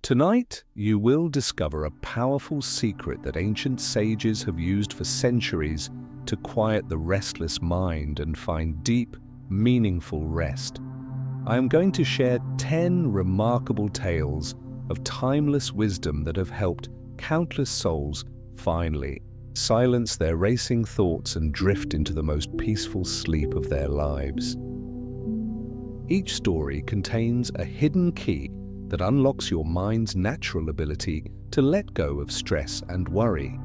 Tonight, you will discover a powerful secret that ancient sages have used for centuries to quiet the restless mind and find deep, meaningful rest. I am going to share 10 remarkable tales of timeless wisdom that have helped countless souls finally silence their racing thoughts and drift into the most peaceful sleep of their lives. Each story contains a hidden key that unlocks your mind's natural ability to let go of stress and worry.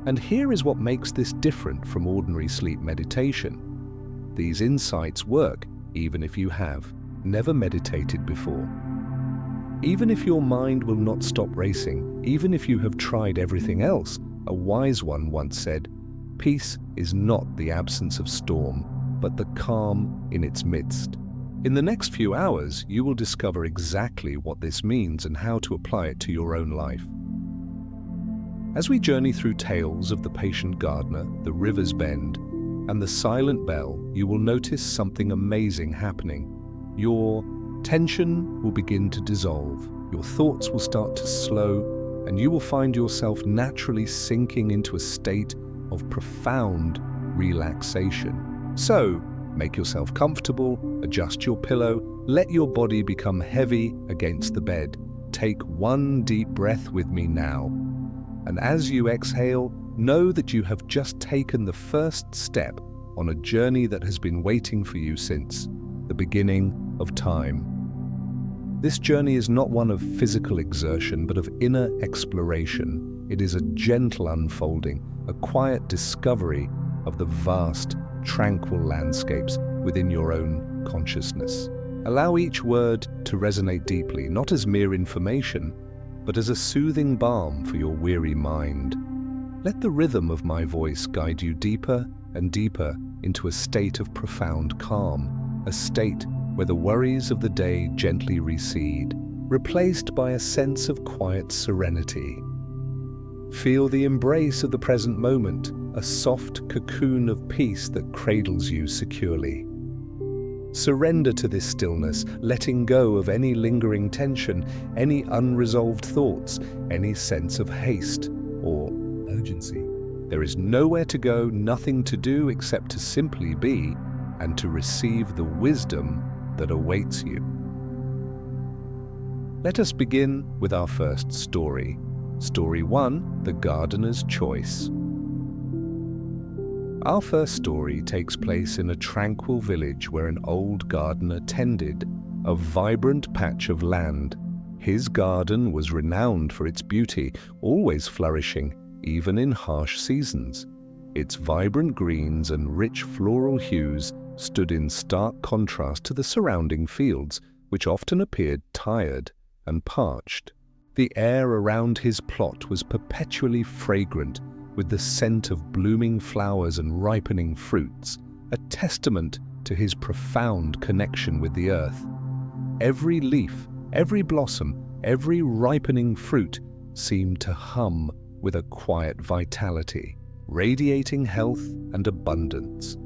And here is what makes this different from ordinary sleep meditation. These insights work even if you have never meditated before. Even if your mind will not stop racing, even if you have tried everything else, a wise one once said, "Peace is not the absence of storm, but the calm in its midst." In the next few hours, you will discover exactly what this means and how to apply it to your own life. As we journey through tales of the patient gardener, the river's bend, and the silent bell, you will notice something amazing happening. Your tension will begin to dissolve, your thoughts will start to slow, and you will find yourself naturally sinking into a state of profound relaxation. So, make yourself comfortable, adjust your pillow, let your body become heavy against the bed. Take one deep breath with me now. And as you exhale, know that you have just taken the first step on a journey that has been waiting for you since the beginning of time. This journey is not one of physical exertion, but of inner exploration. It is a gentle unfolding, a quiet discovery of the vast, tranquil landscapes within your own consciousness. Allow each word to resonate deeply, not as mere information, but as a soothing balm for your weary mind. Let the rhythm of my voice guide you deeper and deeper into a state of profound calm, a state where the worries of the day gently recede, replaced by a sense of quiet serenity. Feel the embrace of the present moment, a soft cocoon of peace that cradles you securely. Surrender to this stillness, letting go of any lingering tension, any unresolved thoughts, any sense of haste or urgency. There is nowhere to go, nothing to do except to simply be and to receive the wisdom that awaits you. Let us begin with our first story. Story 1, The Gardener's Choice. Our first story takes place in a tranquil village where an old gardener tended a vibrant patch of land. His garden was renowned for its beauty, always flourishing, even in harsh seasons. Its vibrant greens and rich floral hues stood in stark contrast to the surrounding fields, which often appeared tired and parched. The air around his plot was perpetually fragrant, with the scent of blooming flowers and ripening fruits, a testament to his profound connection with the earth. Every leaf, every blossom, every ripening fruit seemed to hum with a quiet vitality, radiating health and abundance.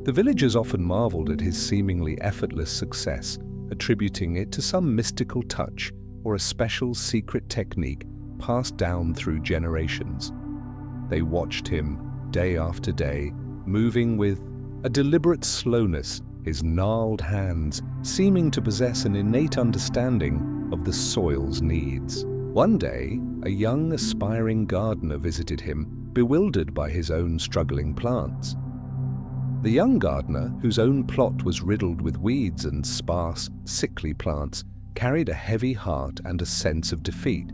The villagers often marveled at his seemingly effortless success, attributing it to some mystical touch or a special secret technique passed down through generations. They watched him day after day, moving with a deliberate slowness, his gnarled hands seeming to possess an innate understanding of the soil's needs. One day, a young, aspiring gardener visited him, bewildered by his own struggling plants. The young gardener, whose own plot was riddled with weeds and sparse, sickly plants, carried a heavy heart and a sense of defeat.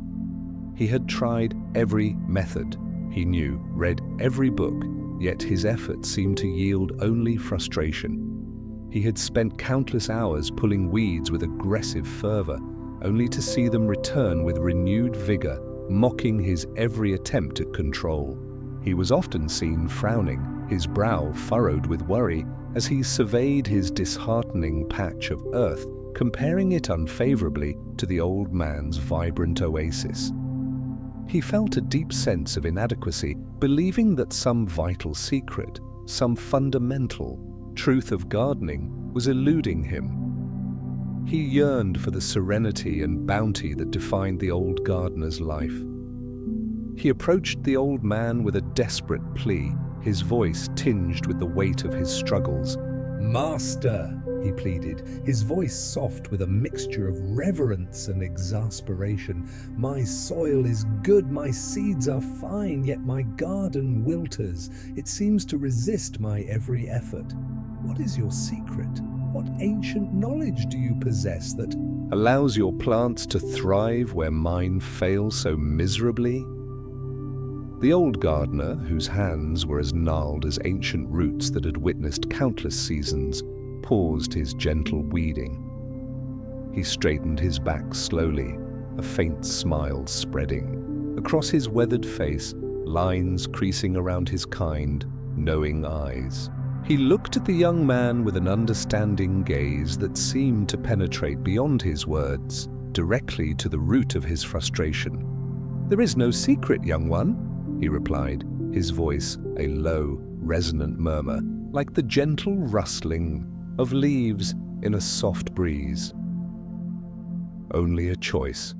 He had tried every method. He knew, read every book, yet his efforts seemed to yield only frustration. He had spent countless hours pulling weeds with aggressive fervor, only to see them return with renewed vigor, mocking his every attempt at control. He was often seen frowning, his brow furrowed with worry, as he surveyed his disheartening patch of earth, comparing it unfavorably to the old man's vibrant oasis. He felt a deep sense of inadequacy, believing that some vital secret, some fundamental truth of gardening was eluding him. He yearned for the serenity and bounty that defined the old gardener's life. He approached the old man with a desperate plea, his voice tinged with the weight of his struggles. "Master," he pleaded, his voice soft with a mixture of reverence and exasperation, "my soil is good, my seeds are fine, yet my garden wilters. It seems to resist my every effort. What is your secret? What ancient knowledge do you possess that allows your plants to thrive where mine fail so miserably?" The old gardener, whose hands were as gnarled as ancient roots that had witnessed countless seasons, paused his gentle weeding. He straightened his back slowly, a faint smile spreading. Across his weathered face, lines creasing around his kind, knowing eyes. He looked at the young man with an understanding gaze that seemed to penetrate beyond his words, directly to the root of his frustration. "There is no secret, young one," he replied, his voice a low, resonant murmur, like the gentle rustling of leaves in a soft breeze. "Only a choice."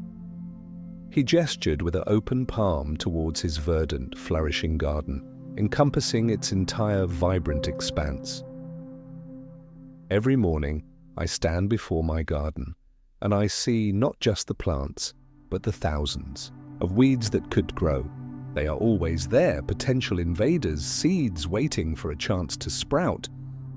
He gestured with an open palm towards his verdant, flourishing garden, encompassing its entire vibrant expanse. "Every morning, I stand before my garden, and I see not just the plants, but the thousands of weeds that could grow. They are always there, potential invaders, seeds waiting for a chance to sprout.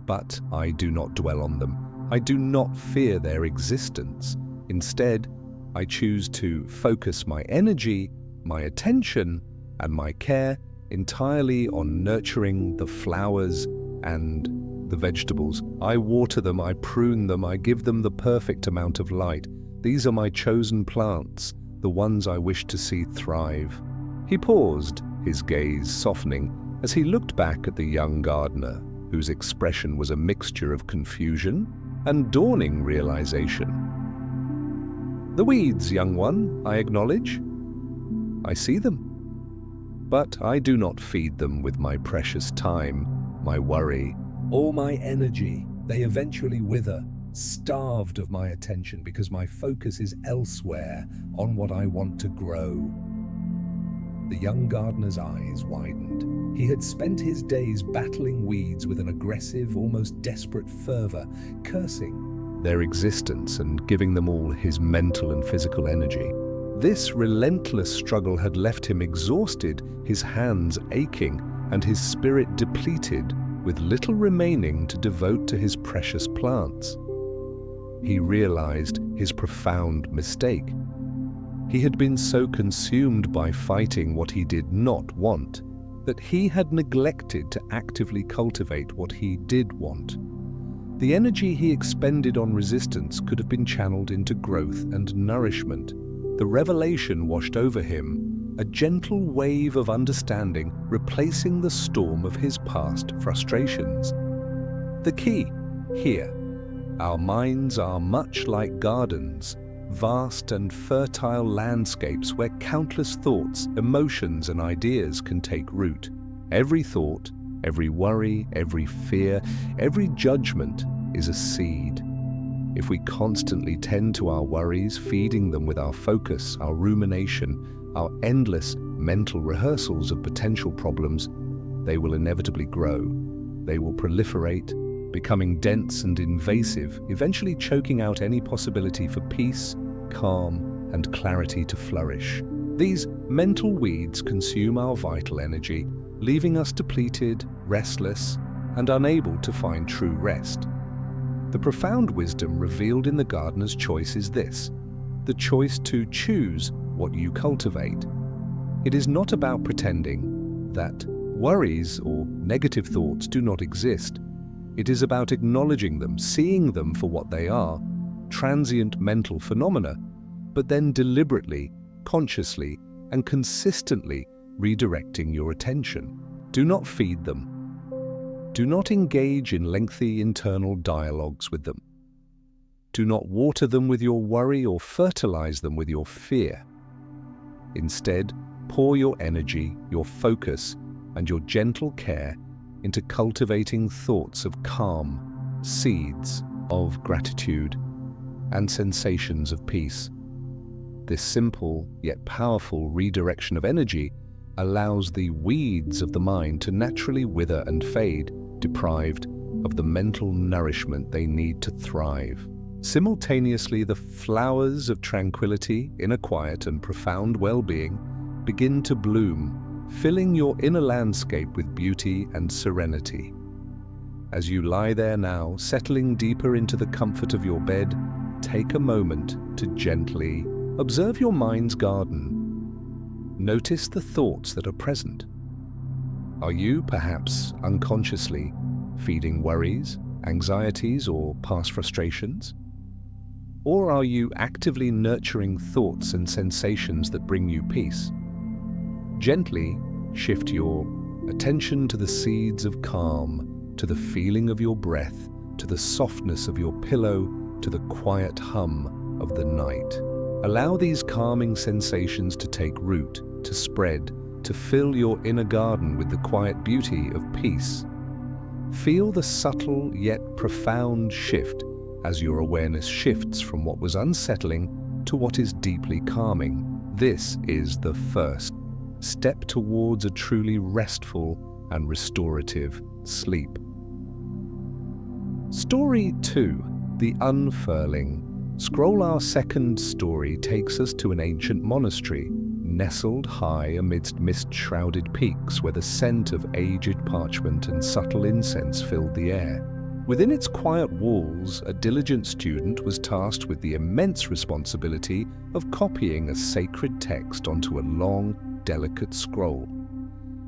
But I do not dwell on them. I do not fear their existence. Instead, I choose to focus my energy, my attention, and my care entirely on nurturing the flowers and the vegetables. I water them, I prune them, I give them the perfect amount of light. These are my chosen plants, the ones I wish to see thrive." He paused, his gaze softening, as he looked back at the young gardener, whose expression was a mixture of confusion and dawning realization. "The weeds, young one, I acknowledge. I see them. But I do not feed them with my precious time, my worry, or my energy. They eventually wither, starved of my attention because my focus is elsewhere, on what I want to grow." The young gardener's eyes widened. He had spent his days battling weeds with an aggressive, almost desperate fervor, cursing their existence and giving them all his mental and physical energy. This relentless struggle had left him exhausted, his hands aching, and his spirit depleted, with little remaining to devote to his precious plants. He realized his profound mistake. He had been so consumed by fighting what he did not want that he had neglected to actively cultivate what he did want. The energy he expended on resistance could have been channeled into growth and nourishment. The revelation washed over him, a gentle wave of understanding replacing the storm of his past frustrations. The key here: our minds are much like gardens, vast and fertile landscapes where countless thoughts, emotions, and ideas can take root. Every thought, every worry, every fear, every judgment is a seed. If we constantly tend to our worries, feeding them with our focus, our rumination, our endless mental rehearsals of potential problems, they will inevitably grow. They will proliferate, becoming dense and invasive, eventually choking out any possibility for peace, calm, and clarity to flourish. These mental weeds consume our vital energy, leaving us depleted, restless, and unable to find true rest. The profound wisdom revealed in the gardener's choice is this: the choice to choose what you cultivate. It is not about pretending that worries or negative thoughts do not exist. It is about acknowledging them, seeing them for what they are, transient mental phenomena, but then deliberately, consciously, and consistently redirecting your attention. Do not feed them. Do not engage in lengthy internal dialogues with them. Do not water them with your worry or fertilize them with your fear. Instead, pour your energy, your focus, and your gentle care into cultivating thoughts of calm, seeds of gratitude, and sensations of peace. This simple yet powerful redirection of energy allows the weeds of the mind to naturally wither and fade, deprived of the mental nourishment they need to thrive. Simultaneously, the flowers of tranquility, inner quiet, and profound well-being begin to bloom, filling your inner landscape with beauty and serenity. As you lie there now, settling deeper into the comfort of your bed, take a moment to gently observe your mind's garden. Notice the thoughts that are present. Are you, perhaps unconsciously, feeding worries, anxieties, or past frustrations? Or are you actively nurturing thoughts and sensations that bring you peace? Gently shift your attention to the seeds of calm, to the feeling of your breath, to the softness of your pillow, to the quiet hum of the night. Allow these calming sensations to take root, to spread, to fill your inner garden with the quiet beauty of peace. Feel the subtle yet profound shift as your awareness shifts from what was unsettling to what is deeply calming. This is the first step towards a truly restful and restorative sleep. Story 2. The Unfurling. Scroll our second story takes us to an ancient monastery, nestled high amidst mist-shrouded peaks where the scent of aged parchment and subtle incense filled the air. Within its quiet walls, a diligent student was tasked with the immense responsibility of copying a sacred text onto a long, delicate scroll.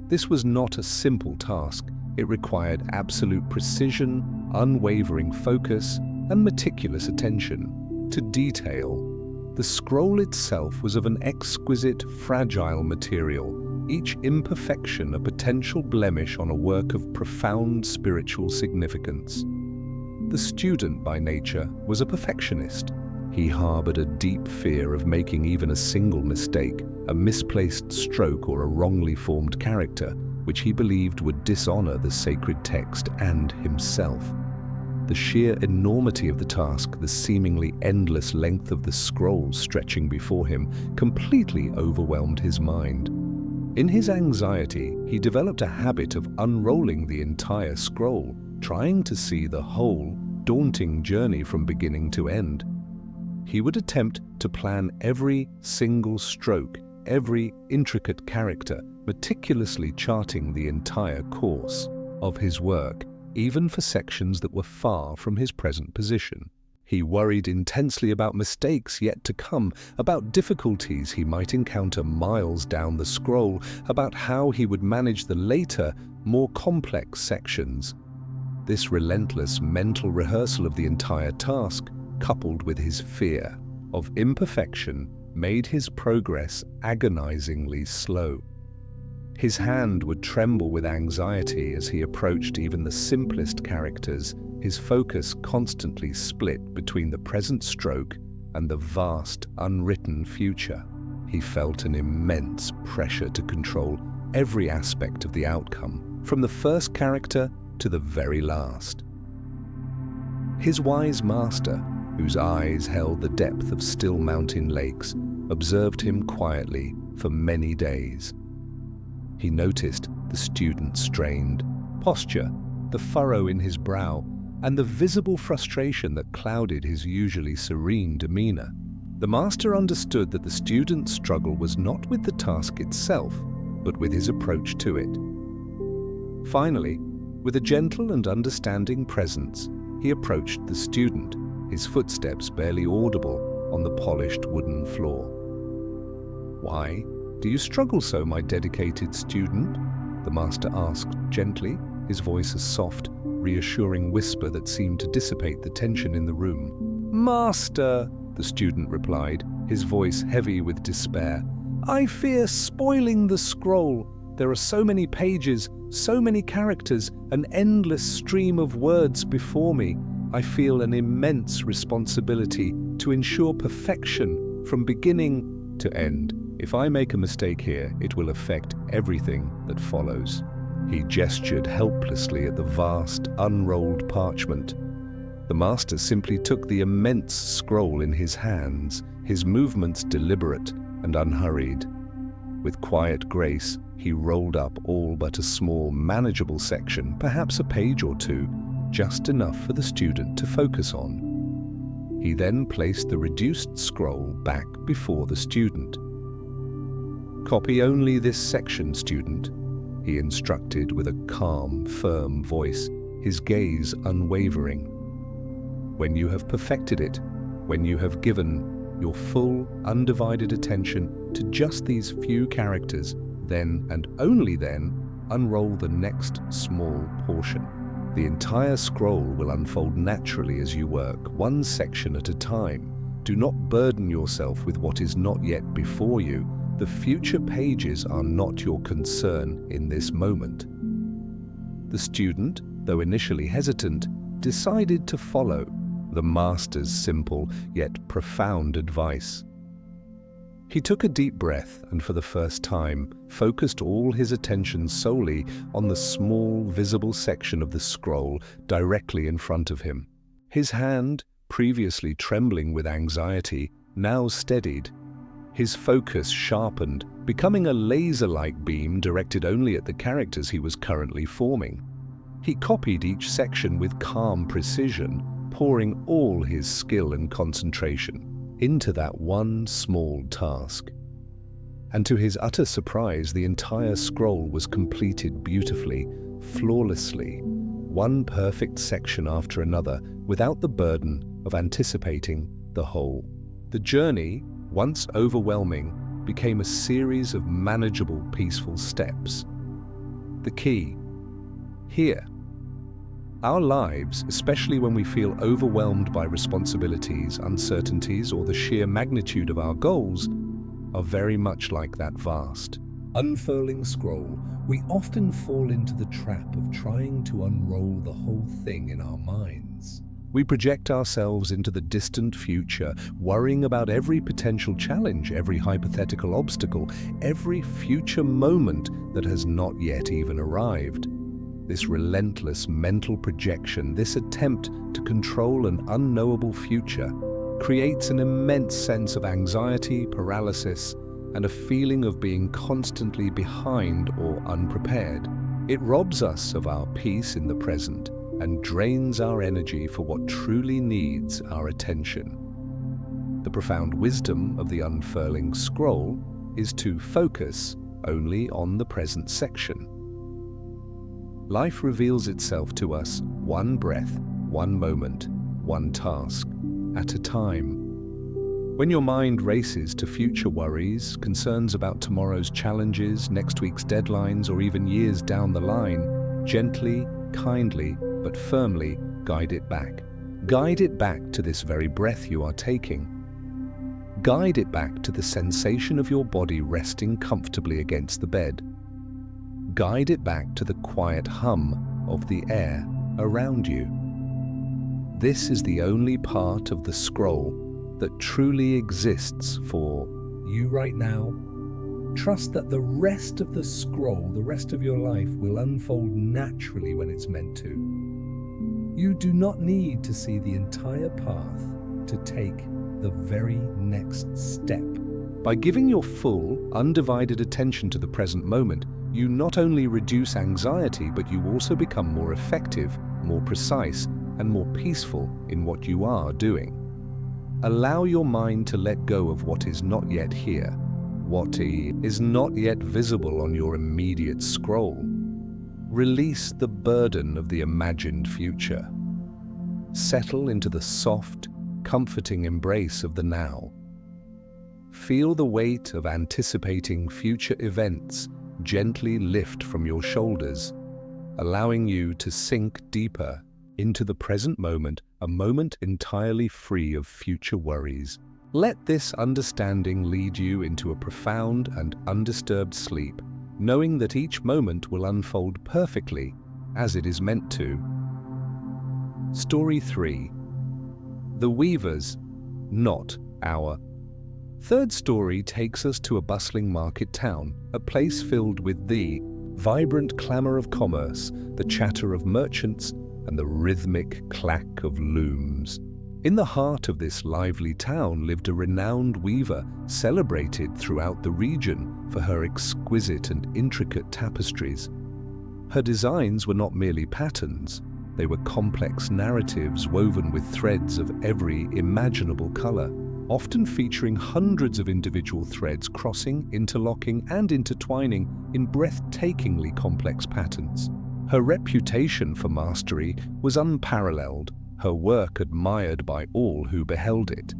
This was not a simple task. It required absolute precision, unwavering focus, and meticulous attention to detail. The scroll itself was of an exquisite, fragile material, each imperfection a potential blemish on a work of profound spiritual significance. The student, by nature, was a perfectionist. He harbored a deep fear of making even a single mistake, a misplaced stroke, or a wrongly formed character, which he believed would dishonor the sacred text and himself. The sheer enormity of the task, the seemingly endless length of the scroll stretching before him, completely overwhelmed his mind. In his anxiety, he developed a habit of unrolling the entire scroll, trying to see the whole, daunting journey from beginning to end. He would attempt to plan every single stroke, every intricate character, meticulously charting the entire course of his work, even for sections that were far from his present position. He worried intensely about mistakes yet to come, about difficulties he might encounter miles down the scroll, about how he would manage the later, more complex sections. This relentless mental rehearsal of the entire task, coupled with his fear of imperfection, made his progress agonizingly slow. His hand would tremble with anxiety as he approached even the simplest characters, his focus constantly split between the present stroke and the vast, unwritten future. He felt an immense pressure to control every aspect of the outcome, from the first character to the very last. His wise master, whose eyes held the depth of still mountain lakes, observed him quietly for many days. He noticed the student's strained posture, the furrow in his brow, and the visible frustration that clouded his usually serene demeanor. The master understood that the student's struggle was not with the task itself, but with his approach to it. Finally, with a gentle and understanding presence, he approached the student, his footsteps barely audible on the polished wooden floor. "Why do you struggle so, my dedicated student?" the master asked gently, his voice a soft, reassuring whisper that seemed to dissipate the tension in the room. "Master," the student replied, his voice heavy with despair, "I fear spoiling the scroll. There are so many pages, so many characters, an endless stream of words before me. I feel an immense responsibility to ensure perfection from beginning to end. If I make a mistake here, it will affect everything that follows." He gestured helplessly at the vast, unrolled parchment. The master simply took the immense scroll in his hands, his movements deliberate and unhurried. With quiet grace, he rolled up all but a small, manageable section, perhaps a page or two, just enough for the student to focus on. He then placed the reduced scroll back before the student. "Copy only this section, student," he instructed with a calm, firm voice, his gaze unwavering. "When you have perfected it, when you have given your full, undivided attention to just these few characters, then and only then, unroll the next small portion. The entire scroll will unfold naturally as you work, one section at a time. Do not burden yourself with what is not yet before you. The future pages are not your concern in this moment." The student, though initially hesitant, decided to follow the master's simple yet profound advice. He took a deep breath and for the first time focused all his attention solely on the small, visible section of the scroll directly in front of him. His hand, previously trembling with anxiety, now steadied. His focus sharpened, becoming a laser-like beam directed only at the characters he was currently forming. He copied each section with calm precision, pouring all his skill and concentration into that one small task. And to his utter surprise, the entire scroll was completed beautifully, flawlessly, one perfect section after another, without the burden of anticipating the whole. The journey, once overwhelming, became a series of manageable, peaceful steps. The key here. Our lives, especially when we feel overwhelmed by responsibilities, uncertainties, or the sheer magnitude of our goals, are very much like that vast, unfurling scroll. We often fall into the trap of trying to unroll the whole thing in our minds. We project ourselves into the distant future, worrying about every potential challenge, every hypothetical obstacle, every future moment that has not yet even arrived. This relentless mental projection, this attempt to control an unknowable future, creates an immense sense of anxiety, paralysis, and a feeling of being constantly behind or unprepared. It robs us of our peace in the present and drains our energy for what truly needs our attention. The profound wisdom of the unfurling scroll is to focus only on the present section. Life reveals itself to us one breath, one moment, one task at a time. When your mind races to future worries, concerns about tomorrow's challenges, next week's deadlines, or even years down the line, gently, kindly, but firmly guide it back. Guide it back to this very breath you are taking. Guide it back to the sensation of your body resting comfortably against the bed. Guide it back to the quiet hum of the air around you. This is the only part of the scroll that truly exists for you right now. Trust that the rest of the scroll, the rest of your life, will unfold naturally when it's meant to. You do not need to see the entire path to take the very next step. By giving your full, undivided attention to the present moment, you not only reduce anxiety, but you also become more effective, more precise, and more peaceful in what you are doing. Allow your mind to let go of what is not yet here, what is not yet visible on your immediate scroll. Release the burden of the imagined future. Settle into the soft, comforting embrace of the now. Feel the weight of anticipating future events gently lift from your shoulders, allowing you to sink deeper into the present moment, a moment entirely free of future worries. Let this understanding lead you into a profound and undisturbed sleep, knowing that each moment will unfold perfectly as it is meant to. Story 3. The Weavers, Not Our. Third story takes us to a bustling market town, a place filled with the vibrant clamor of commerce, the chatter of merchants, and the rhythmic clack of looms. In the heart of this lively town lived a renowned weaver, celebrated throughout the region for her exquisite and intricate tapestries. Her designs were not merely patterns, they were complex narratives woven with threads of every imaginable color, often featuring hundreds of individual threads crossing, interlocking, and intertwining in breathtakingly complex patterns. Her reputation for mastery was unparalleled, her work admired by all who beheld it.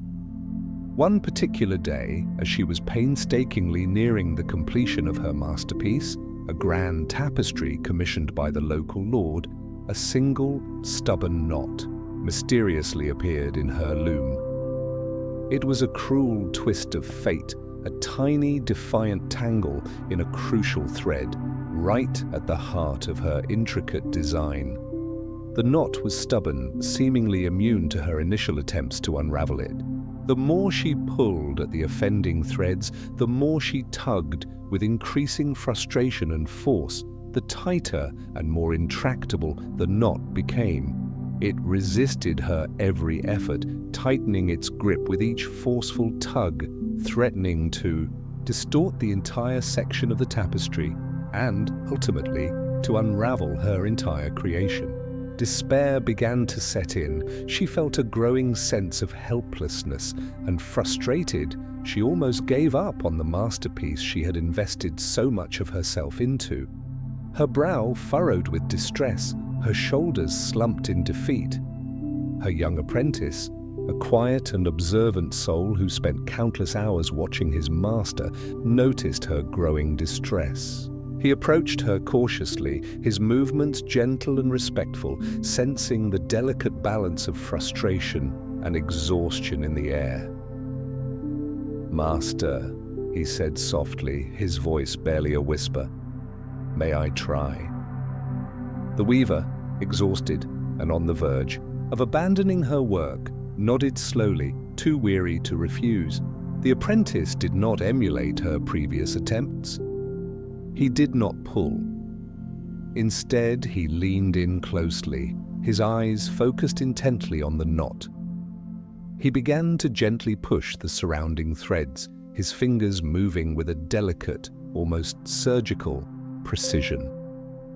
One particular day, as she was painstakingly nearing the completion of her masterpiece, a grand tapestry commissioned by the local lord, a single, stubborn knot mysteriously appeared in her loom. It was a cruel twist of fate, a tiny, defiant tangle in a crucial thread, right at the heart of her intricate design. The knot was stubborn, seemingly immune to her initial attempts to unravel it. The more she pulled at the offending threads, the more she tugged with increasing frustration and force, the tighter and more intractable the knot became. It resisted her every effort, tightening its grip with each forceful tug, threatening to distort the entire section of the tapestry and, ultimately, to unravel her entire creation. Despair began to set in. She felt a growing sense of helplessness, and frustrated, she almost gave up on the masterpiece she had invested so much of herself into. Her brow furrowed with distress, her shoulders slumped in defeat. Her young apprentice, a quiet and observant soul who spent countless hours watching his master, noticed her growing distress. He approached her cautiously, his movements gentle and respectful, sensing the delicate balance of frustration and exhaustion in the air. "Master," he said softly, his voice barely a whisper, "may I try?" The weaver, exhausted and on the verge of abandoning her work, nodded slowly, too weary to refuse. The apprentice did not emulate her previous attempts. He did not pull. Instead, he leaned in closely, his eyes focused intently on the knot. He began to gently push the surrounding threads, his fingers moving with a delicate, almost surgical precision.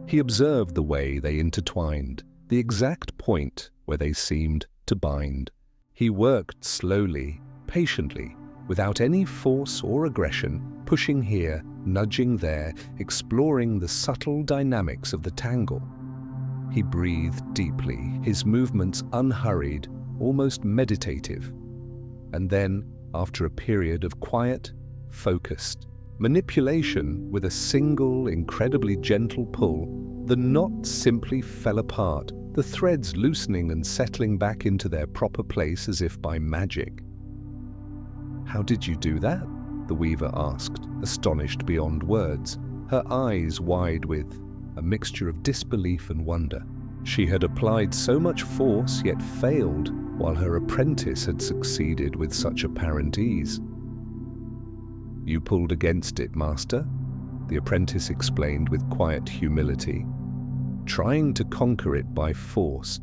He observed the way they intertwined, the exact point where they seemed to bind. He worked slowly, patiently, without any force or aggression, pushing here, nudging there, exploring the subtle dynamics of the tangle. He breathed deeply, his movements unhurried, almost meditative. And then, after a period of quiet, focused manipulation with a single, incredibly gentle pull, the knot simply fell apart, the threads loosening and settling back into their proper place as if by magic. "How did you do that?" the weaver asked, astonished beyond words, her eyes wide with a mixture of disbelief and wonder. She had applied so much force yet failed, while her apprentice had succeeded with such apparent ease. "You pulled against it, master," the apprentice explained with quiet humility, "trying to conquer it by force.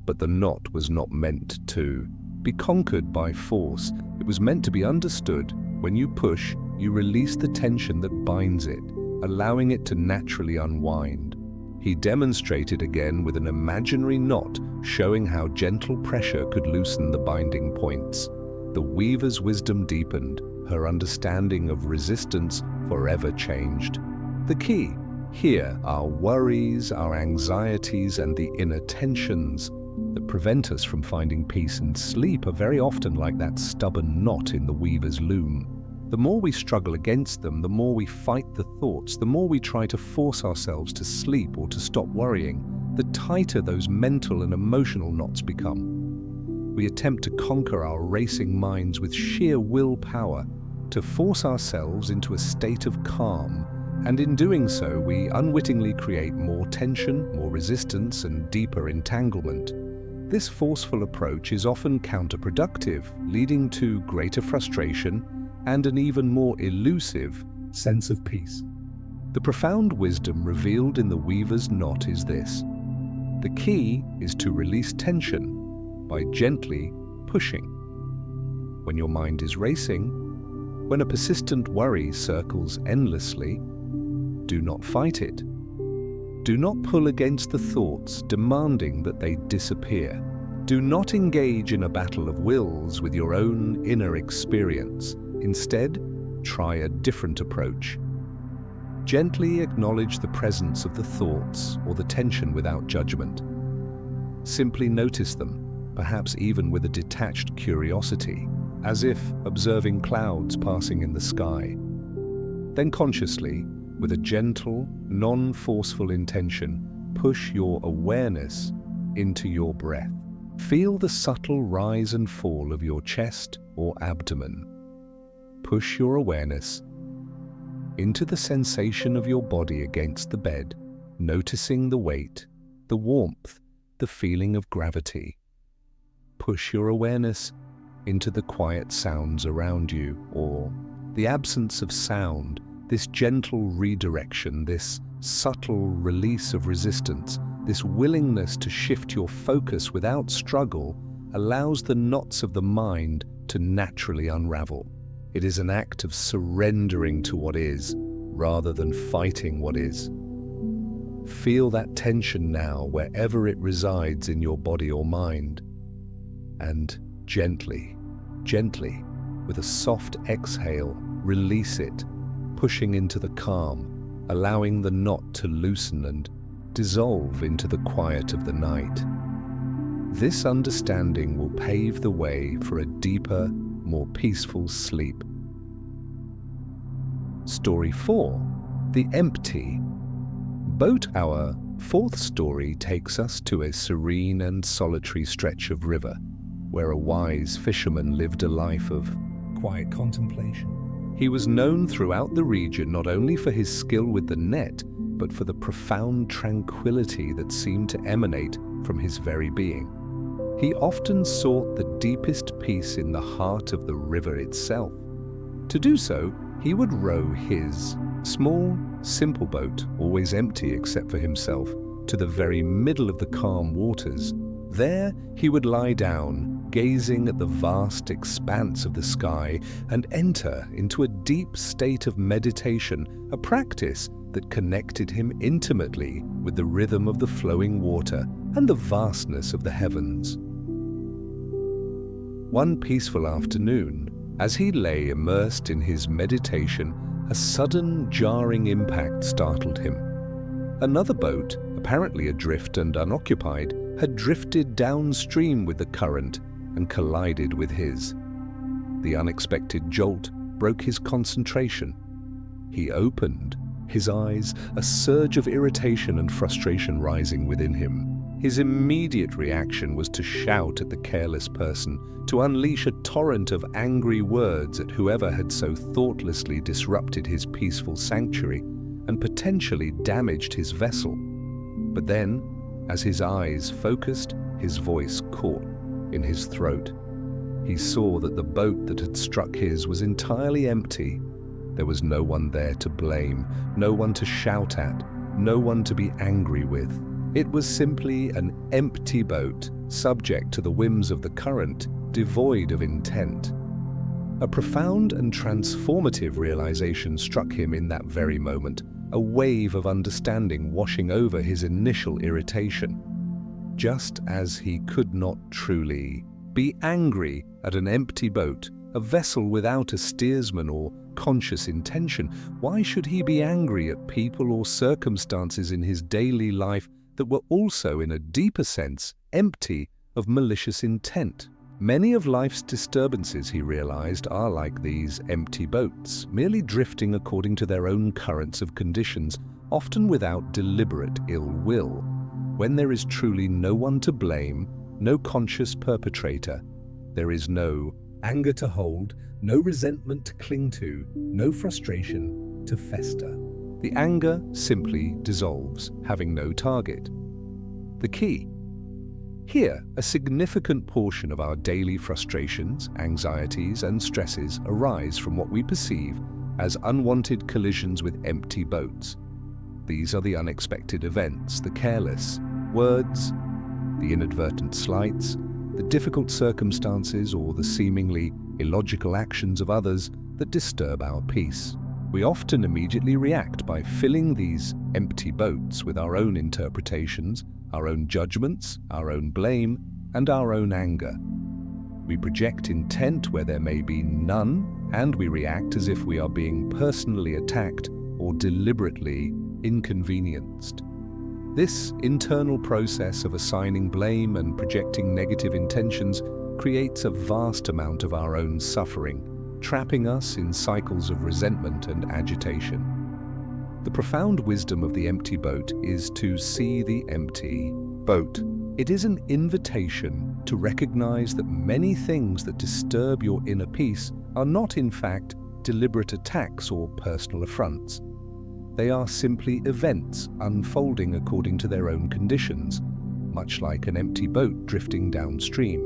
But the knot was not meant to be conquered by force. It was meant to be understood. When you push, you release the tension that binds it, allowing it to naturally unwind." He demonstrated again with an imaginary knot, showing how gentle pressure could loosen the binding points. The weaver's wisdom deepened, her understanding of resistance forever changed. The key here are worries, our anxieties, and the inner tensions that prevent us from finding peace and sleep are very often like that stubborn knot in the weaver's loom. The more we struggle against them, the more we fight the thoughts, the more we try to force ourselves to sleep or to stop worrying, the tighter those mental and emotional knots become. We attempt to conquer our racing minds with sheer willpower, to force ourselves into a state of calm, and in doing so, we unwittingly create more tension, more resistance, and deeper entanglement. This forceful approach is often counterproductive, leading to greater frustration and an even more elusive sense of peace. The profound wisdom revealed in the weaver's knot is this: The key is to release tension by gently pushing. When your mind is racing, when a persistent worry circles endlessly, do not fight it. Do not pull against the thoughts, demanding that they disappear. Do not engage in a battle of wills with your own inner experience. Instead, try a different approach. Gently acknowledge the presence of the thoughts or the tension without judgment. Simply notice them, perhaps even with a detached curiosity, as if observing clouds passing in the sky. Then consciously, with a gentle, non-forceful intention, push your awareness into your breath. Feel the subtle rise and fall of your chest or abdomen. Push your awareness into the sensation of your body against the bed, noticing the weight, the warmth, the feeling of gravity. Push your awareness into the quiet sounds around you, or the absence of sound, this gentle redirection, this subtle release of resistance, this willingness to shift your focus without struggle allows the knots of the mind to naturally unravel. It is an act of surrendering to what is, rather than fighting what is. Feel that tension now wherever it resides in your body or mind. And gently, with a soft exhale, release it, pushing into the calm, allowing the knot to loosen and dissolve into the quiet of the night. This understanding will pave the way for a deeper, more peaceful sleep. Story 4. The Empty Boat. Our fourth story takes us to a serene and solitary stretch of river, where a wise fisherman lived a life of quiet contemplation. He was known throughout the region not only for his skill with the net, but for the profound tranquility that seemed to emanate from his very being. He often sought the deepest peace in the heart of the river itself. To do so, he would row his small, simple boat, always empty except for himself, to the very middle of the calm waters. There he would lie down, gazing at the vast expanse of the sky, and enter into a deep state of meditation, a practice that connected him intimately with the rhythm of the flowing water and the vastness of the heavens. One peaceful afternoon, as he lay immersed in his meditation, a sudden jarring impact startled him. Another boat, apparently adrift and unoccupied, had drifted downstream with the current and collided with his. The unexpected jolt broke his concentration. He opened his eyes, a surge of irritation and frustration rising within him. His immediate reaction was to shout at the careless person, to unleash a torrent of angry words at whoever had so thoughtlessly disrupted his peaceful sanctuary and potentially damaged his vessel. But then, as his eyes focused, his voice caught in his throat. He saw that the boat that had struck his was entirely empty. There was no one there to blame, no one to shout at, no one to be angry with. It was simply an empty boat, subject to the whims of the current, devoid of intent. A profound and transformative realization struck him in that very moment, a wave of understanding washing over his initial irritation. Just as he could not truly be angry at an empty boat, a vessel without a steersman or conscious intention, why should he be angry at people or circumstances in his daily life that were also, in a deeper sense, empty of malicious intent? Many of life's disturbances, he realized, are like these empty boats, merely drifting according to their own currents of conditions, often without deliberate ill will. When there is truly no one to blame, no conscious perpetrator, there is no anger to hold, no resentment to cling to, no frustration to fester. The anger simply dissolves, having no target. The key. Here, a significant portion of our daily frustrations, anxieties, and stresses arise from what we perceive as unwanted collisions with empty boats. These are the unexpected events, the careless, Words, the inadvertent slights, the difficult circumstances, or the seemingly illogical actions of others that disturb our peace. We often immediately react by filling these empty boats with our own interpretations, our own judgments, our own blame, and our own anger. We project intent where there may be none, and we react as if we are being personally attacked or deliberately inconvenienced. This internal process of assigning blame and projecting negative intentions creates a vast amount of our own suffering, trapping us in cycles of resentment and agitation. The profound wisdom of the empty boat is to see the empty boat. It is an invitation to recognize that many things that disturb your inner peace are not, in fact, deliberate attacks or personal affronts. They are simply events unfolding according to their own conditions, much like an empty boat drifting downstream.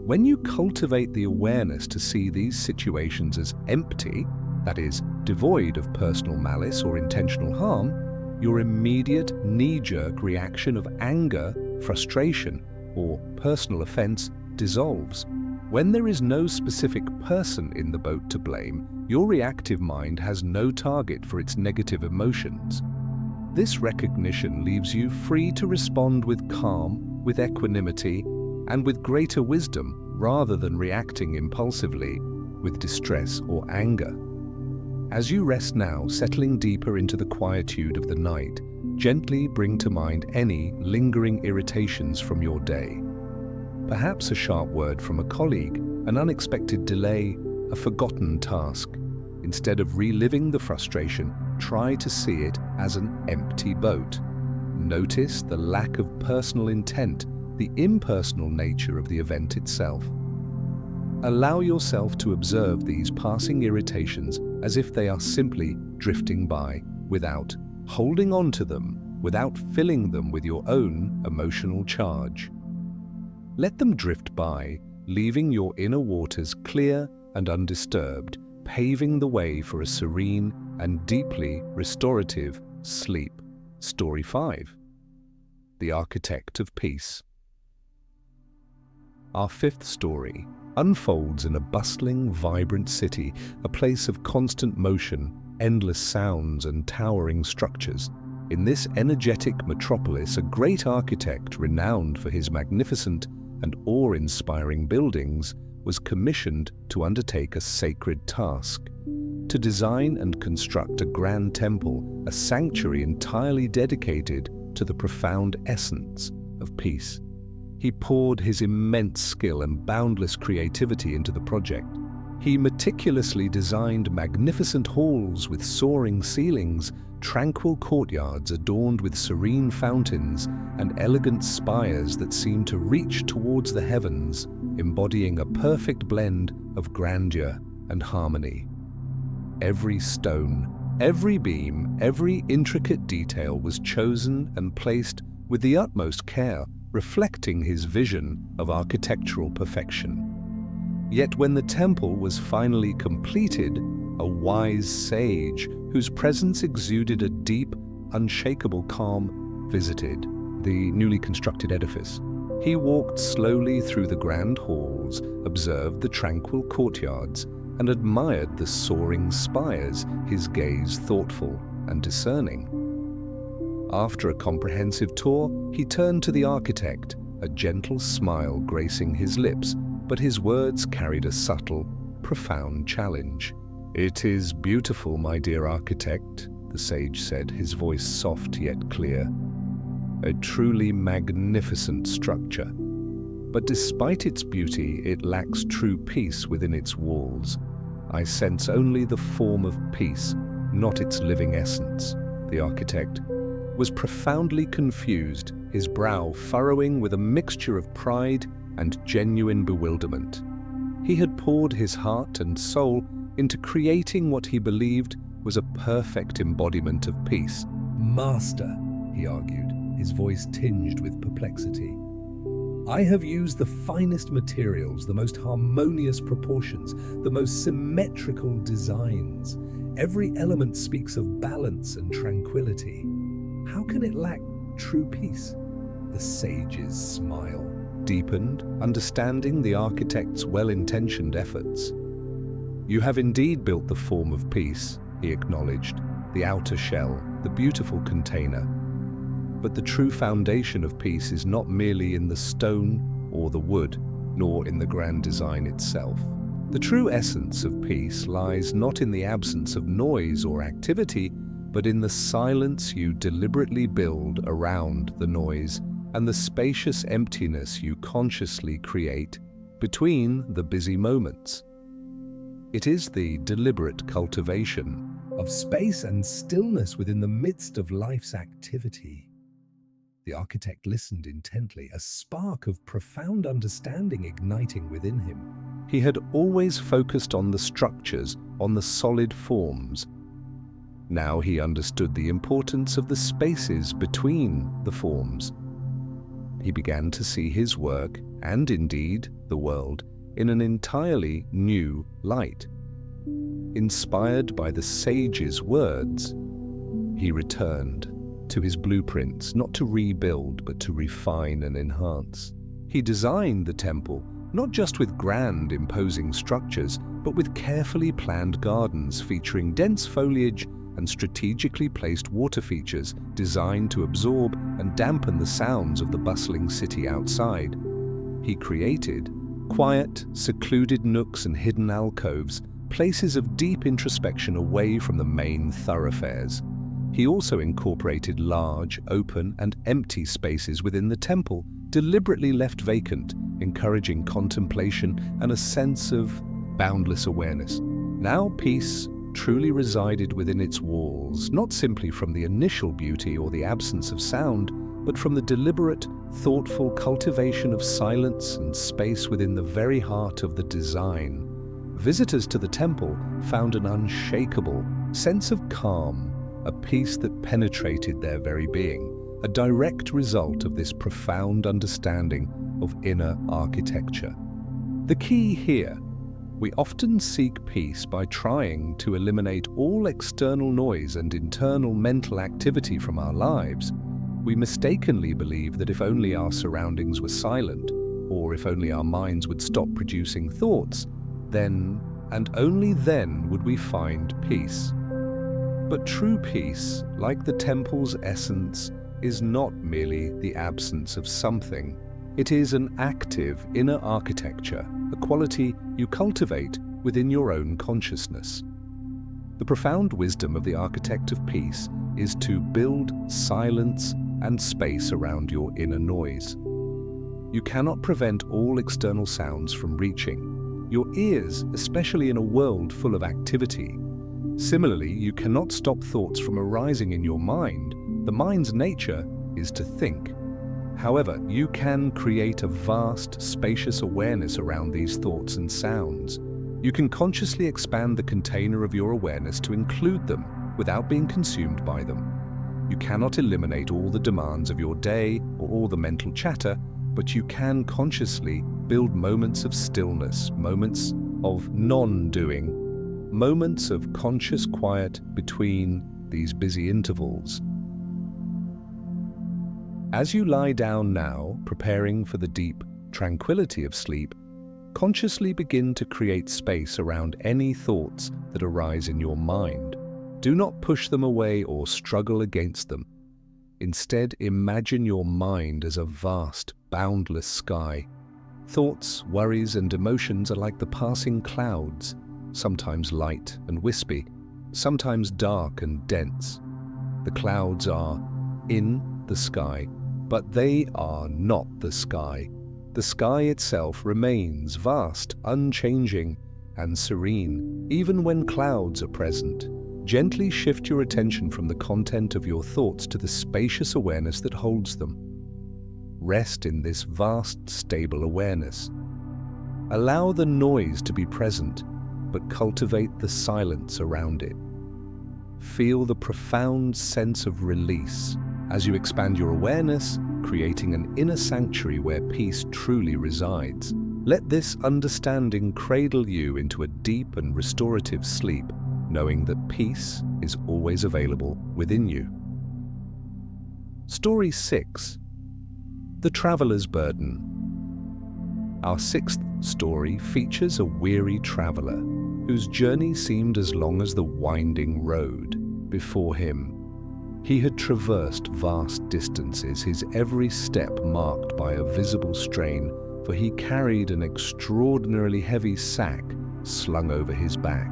When you cultivate the awareness to see these situations as empty, that is, devoid of personal malice or intentional harm, your immediate knee-jerk reaction of anger, frustration, or personal offense dissolves. When there is no specific person in the boat to blame, your reactive mind has no target for its negative emotions. This recognition leaves you free to respond with calm, with equanimity, and with greater wisdom, rather than reacting impulsively with distress or anger. As you rest now, settling deeper into the quietude of the night, gently bring to mind any lingering irritations from your day. Perhaps a sharp word from a colleague, an unexpected delay, a forgotten task. Instead of reliving the frustration, try to see it as an empty boat. Notice the lack of personal intent, the impersonal nature of the event itself. Allow yourself to observe these passing irritations as if they are simply drifting by, without holding on to them, without filling them with your own emotional charge. Let them drift by, leaving your inner waters clear and undisturbed, paving the way for a serene and deeply restorative sleep. Story 5. The Architect of Peace. Our fifth story unfolds in a bustling, vibrant city, a place of constant motion, endless sounds, and towering structures. In this energetic metropolis, a great architect renowned for his magnificent and awe-inspiring buildings was commissioned to undertake a sacred task: to design and construct a grand temple, a sanctuary entirely dedicated to the profound essence of peace. He poured his immense skill and boundless creativity into the project. He meticulously designed magnificent halls with soaring ceilings, tranquil courtyards adorned with serene fountains, and elegant spires that seemed to reach towards the heavens, embodying a perfect blend of grandeur and harmony. Every stone, every beam, every intricate detail was chosen and placed with the utmost care, reflecting his vision of architectural perfection. Yet when the temple was finally completed, a wise sage, whose presence exuded a deep, unshakable calm, visited the newly constructed edifice. He walked slowly through the grand halls, observed the tranquil courtyards, and admired the soaring spires, his gaze thoughtful and discerning. After a comprehensive tour, he turned to the architect, a gentle smile gracing his lips, but his words carried a subtle, profound challenge. "It is beautiful, my dear architect," the sage said, his voice soft yet clear. "A truly magnificent structure. But despite its beauty, it lacks true peace within its walls. I sense only the form of peace, not its living essence." The architect was profoundly confused, his brow furrowing with a mixture of pride and genuine bewilderment. He had poured his heart and soul into creating what he believed was a perfect embodiment of peace. "Master," he argued, his voice tinged with perplexity, "I have used the finest materials, the most harmonious proportions, the most symmetrical designs. Every element speaks of balance and tranquility. How can it lack true peace?" The sage's smile deepened, understanding the architect's well-intentioned efforts. "You have indeed built the form of peace," he acknowledged, "the outer shell, the beautiful container. But the true foundation of peace is not merely in the stone or the wood, nor in the grand design itself. The true essence of peace lies not in the absence of noise or activity, but in the silence you deliberately build around the noise and the spacious emptiness you consciously create between the busy moments. It is the deliberate cultivation of space and stillness within the midst of life's activity." The architect listened intently, a spark of profound understanding igniting within him. He had always focused on the structures, on the solid forms. Now he understood the importance of the spaces between the forms. He began to see his work, and indeed the world, in an entirely new light. Inspired by the sage's words, he returned to his blueprints, not to rebuild, but to refine and enhance. He designed the temple, not just with grand, imposing structures, but with carefully planned gardens featuring dense foliage and strategically placed water features designed to absorb and dampen the sounds of the bustling city outside. He created quiet, secluded nooks and hidden alcoves, places of deep introspection away from the main thoroughfares. He also incorporated large, open and empty spaces within the temple, deliberately left vacant, encouraging contemplation and a sense of boundless awareness. Now peace truly resided within its walls, not simply from the initial beauty or the absence of sound, but from the deliberate, thoughtful cultivation of silence and space within the very heart of the design. Visitors to the temple found an unshakable sense of calm, a peace that penetrated their very being, a direct result of this profound understanding of inner architecture. The key here: we often seek peace by trying to eliminate all external noise and internal mental activity from our lives. We mistakenly believe that if only our surroundings were silent, or if only our minds would stop producing thoughts, then, and only then, would we find peace. But true peace, like the temple's essence, is not merely the absence of something. It is an active inner architecture, a quality you cultivate within your own consciousness. The profound wisdom of the architect of peace is to build silence and space around your inner noise. You cannot prevent all external sounds from reaching your ears, especially in a world full of activity. Similarly, you cannot stop thoughts from arising in your mind. The mind's nature is to think. However, you can create a vast, spacious awareness around these thoughts and sounds. You can consciously expand the container of your awareness to include them without being consumed by them. You cannot eliminate all the demands of your day or all the mental chatter, but you can consciously build moments of stillness, moments of non-doing, moments of conscious quiet between these busy intervals. As you lie down now, preparing for the deep tranquility of sleep, consciously begin to create space around any thoughts that arise in your mind. Do not push them away or struggle against them. Instead, imagine your mind as a vast, boundless sky. Thoughts, worries, and emotions are like the passing clouds, sometimes light and wispy, sometimes dark and dense. The clouds are in the sky, but they are not the sky. The sky itself remains vast, unchanging, and serene, even when clouds are present. Gently shift your attention from the content of your thoughts to the spacious awareness that holds them. Rest in this vast, stable awareness. Allow the noise to be present, but cultivate the silence around it. Feel the profound sense of release as you expand your awareness, creating an inner sanctuary where peace truly resides. Let this understanding cradle you into a deep and restorative sleep, knowing that peace is always available within you. Story 6. The Traveler's Burden. Our sixth story features a weary traveler whose journey seemed as long as the winding road before him. He had traversed vast distances, his every step marked by a visible strain, for he carried an extraordinarily heavy sack slung over his back.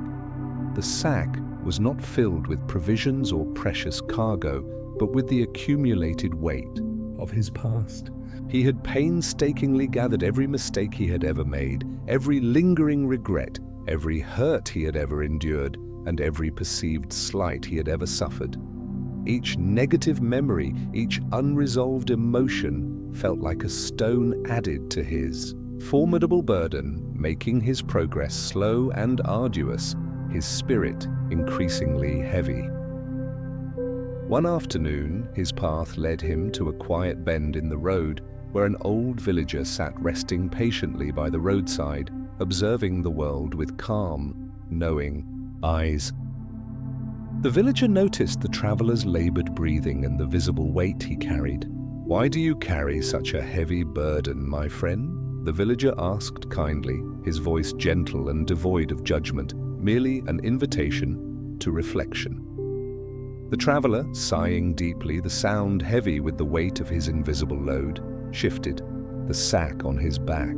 The sack was not filled with provisions or precious cargo, but with the accumulated weight of his past. He had painstakingly gathered every mistake he had ever made, every lingering regret, every hurt he had ever endured, and every perceived slight he had ever suffered. Each negative memory, each unresolved emotion felt like a stone added to his formidable burden, making his progress slow and arduous, his spirit increasingly heavy. One afternoon, his path led him to a quiet bend in the road where an old villager sat resting patiently by the roadside, observing the world with calm, knowing eyes. The villager noticed the traveler's labored breathing and the visible weight he carried. "Why do you carry such a heavy burden, my friend?" the villager asked kindly, his voice gentle and devoid of judgment, merely an invitation to reflection. The traveler, sighing deeply, the sound heavy with the weight of his invisible load, shifted the sack on his back.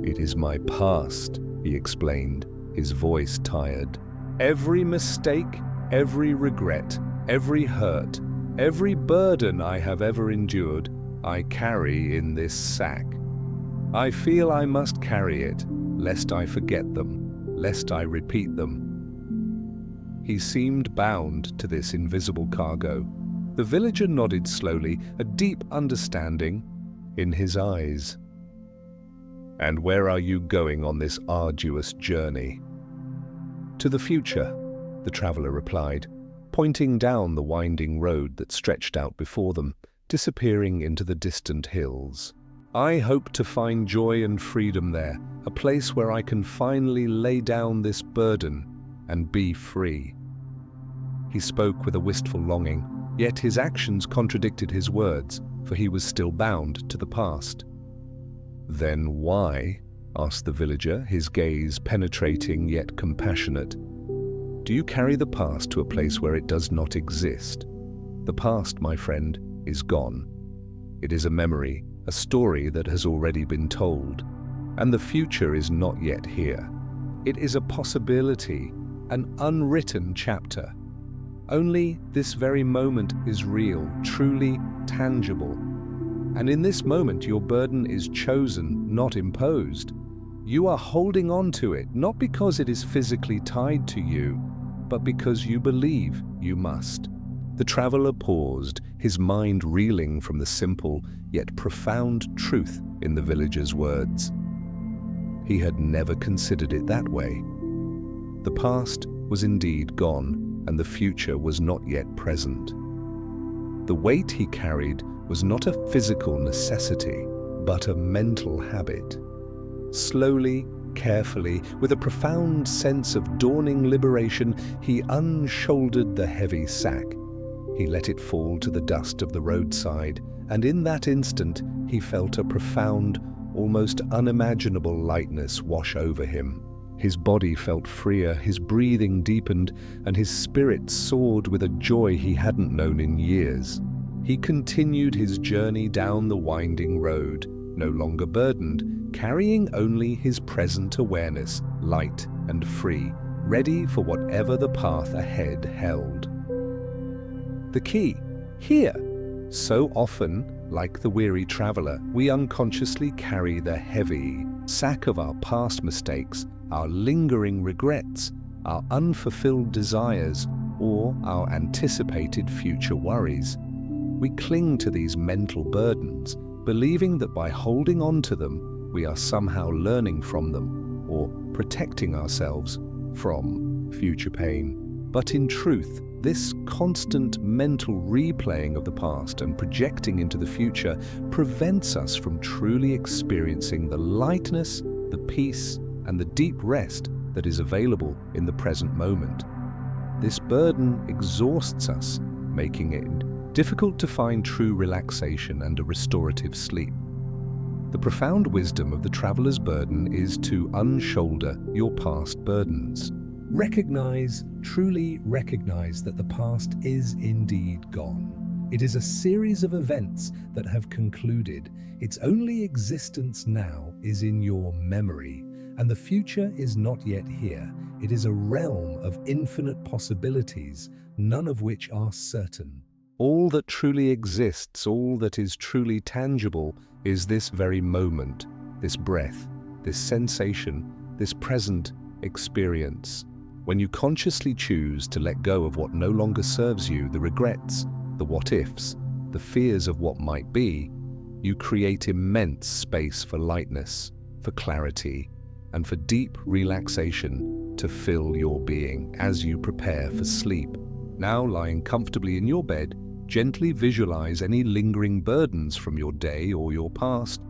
"It is my past," he explained, his voice tired. "Every mistake, every regret, every hurt, every burden I have ever endured, I carry in this sack. I feel I must carry it, lest I forget them, lest I repeat them." He seemed bound to this invisible cargo. The villager nodded slowly, a deep understanding in his eyes. "And where are you going on this arduous journey?" "To the future," the traveler replied, pointing down the winding road that stretched out before them, disappearing into the distant hills. "I hope to find joy and freedom there, a place where I can finally lay down this burden and be free." He spoke with a wistful longing, yet his actions contradicted his words, for he was still bound to the past. "Then why?" asked the villager, his gaze penetrating yet compassionate. "Do you carry the past to a place where it does not exist? The past, my friend, is gone. It is a memory, a story that has already been told, and the future is not yet here. It is a possibility, an unwritten chapter. Only this very moment is real, truly tangible. And in this moment, your burden is chosen, not imposed. You are holding on to it, not because it is physically tied to you, but because you believe you must." The traveler paused, his mind reeling from the simple yet profound truth in the villager's words. He had never considered it that way. The past was indeed gone, and the future was not yet present. The weight he carried was not a physical necessity, but a mental habit. Slowly, carefully, with a profound sense of dawning liberation, he unshouldered the heavy sack. He let it fall to the dust of the roadside, and in that instant he felt a profound, almost unimaginable lightness wash over him. His body felt freer, his breathing deepened, and his spirit soared with a joy he hadn't known in years. He continued his journey down the winding road, no longer burdened, carrying only his present awareness, light and free, ready for whatever the path ahead held. The key, here. So often, like the weary traveler, we unconsciously carry the heavy sack of our past mistakes, our lingering regrets, our unfulfilled desires, or our anticipated future worries. We cling to these mental burdens, believing that by holding on to them, we are somehow learning from them or protecting ourselves from future pain. But in truth, this constant mental replaying of the past and projecting into the future prevents us from truly experiencing the lightness, the peace, and the deep rest that is available in the present moment. This burden exhausts us, making it difficult to find true relaxation and a restorative sleep. The profound wisdom of the traveler's burden is to unshoulder your past burdens. Truly recognize that the past is indeed gone. It is a series of events that have concluded. Its only existence now is in your memory, and the future is not yet here. It is a realm of infinite possibilities, none of which are certain. All that truly exists, all that is truly tangible, is this very moment, this breath, this sensation, this present experience. When you consciously choose to let go of what no longer serves you, the regrets, the what-ifs, the fears of what might be, you create immense space for lightness, for clarity, and for deep relaxation to fill your being as you prepare for sleep. Now, lying comfortably in your bed, gently visualize any lingering burdens from your day or your past.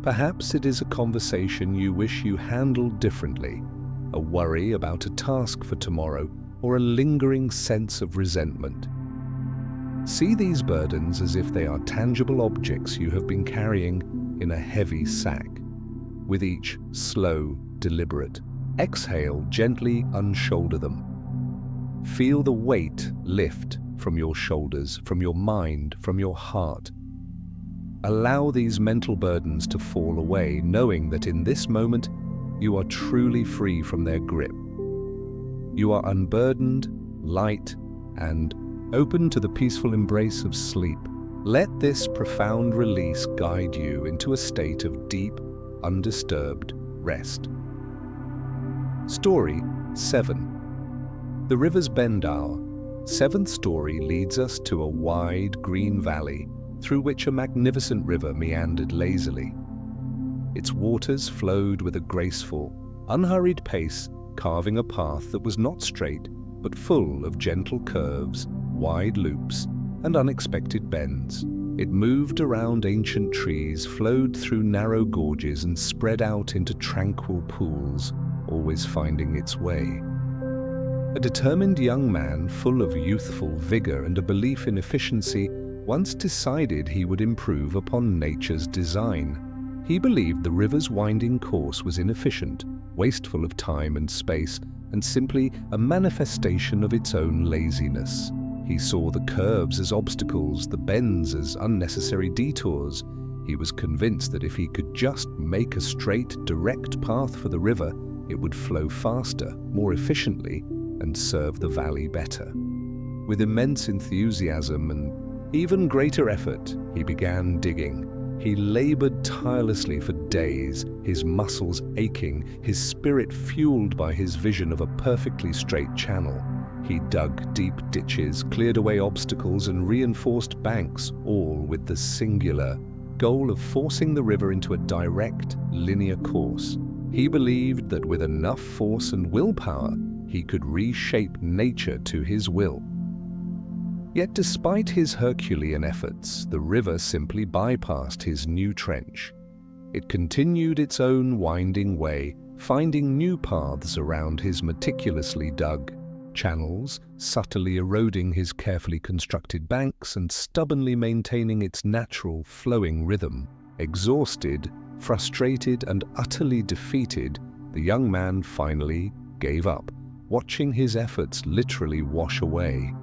Perhaps it is a conversation you wish you handled differently, a worry about a task for tomorrow, or a lingering sense of resentment. See these burdens as if they are tangible objects you have been carrying in a heavy sack. With each slow, deliberate exhale, gently unshoulder them. Feel the weight lift from your shoulders, from your mind, from your heart. Allow these mental burdens to fall away, knowing that in this moment you are truly free from their grip. You are unburdened, light, and open to the peaceful embrace of sleep. Let this profound release guide you into a state of deep, undisturbed rest. Story 7. The river's bend. Our seventh story leads us to a wide green valley through which a magnificent river meandered lazily. Its waters flowed with a graceful, unhurried pace, carving a path that was not straight but full of gentle curves, wide loops, and unexpected bends. It moved around ancient trees, flowed through narrow gorges, and spread out into tranquil pools, always finding its way. A determined young man, full of youthful vigor and a belief in efficiency, once decided he would improve upon nature's design. He believed the river's winding course was inefficient, wasteful of time and space, and simply a manifestation of its own laziness. He saw the curves as obstacles, the bends as unnecessary detours. He was convinced that if he could just make a straight, direct path for the river, it would flow faster, more efficiently, and serve the valley better. With immense enthusiasm and even greater effort, he began digging. He labored tirelessly for days, his muscles aching, his spirit fueled by his vision of a perfectly straight channel. He dug deep ditches, cleared away obstacles, and reinforced banks, all with the singular goal of forcing the river into a direct, linear course. He believed that with enough force and willpower, he could reshape nature to his will. Yet despite his Herculean efforts, the river simply bypassed his new trench. It continued its own winding way, finding new paths around his meticulously dug channels, subtly eroding his carefully constructed banks and stubbornly maintaining its natural flowing rhythm. Exhausted, frustrated, and utterly defeated, the young man finally gave up, watching his efforts literally wash away.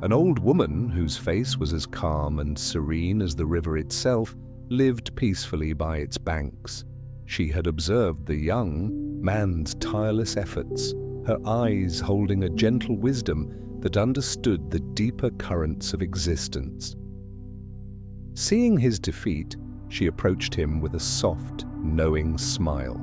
An old woman, whose face was as calm and serene as the river itself, lived peacefully by its banks. She had observed the young man's tireless efforts, her eyes holding a gentle wisdom that understood the deeper currents of existence. Seeing his defeat, she approached him with a soft, knowing smile.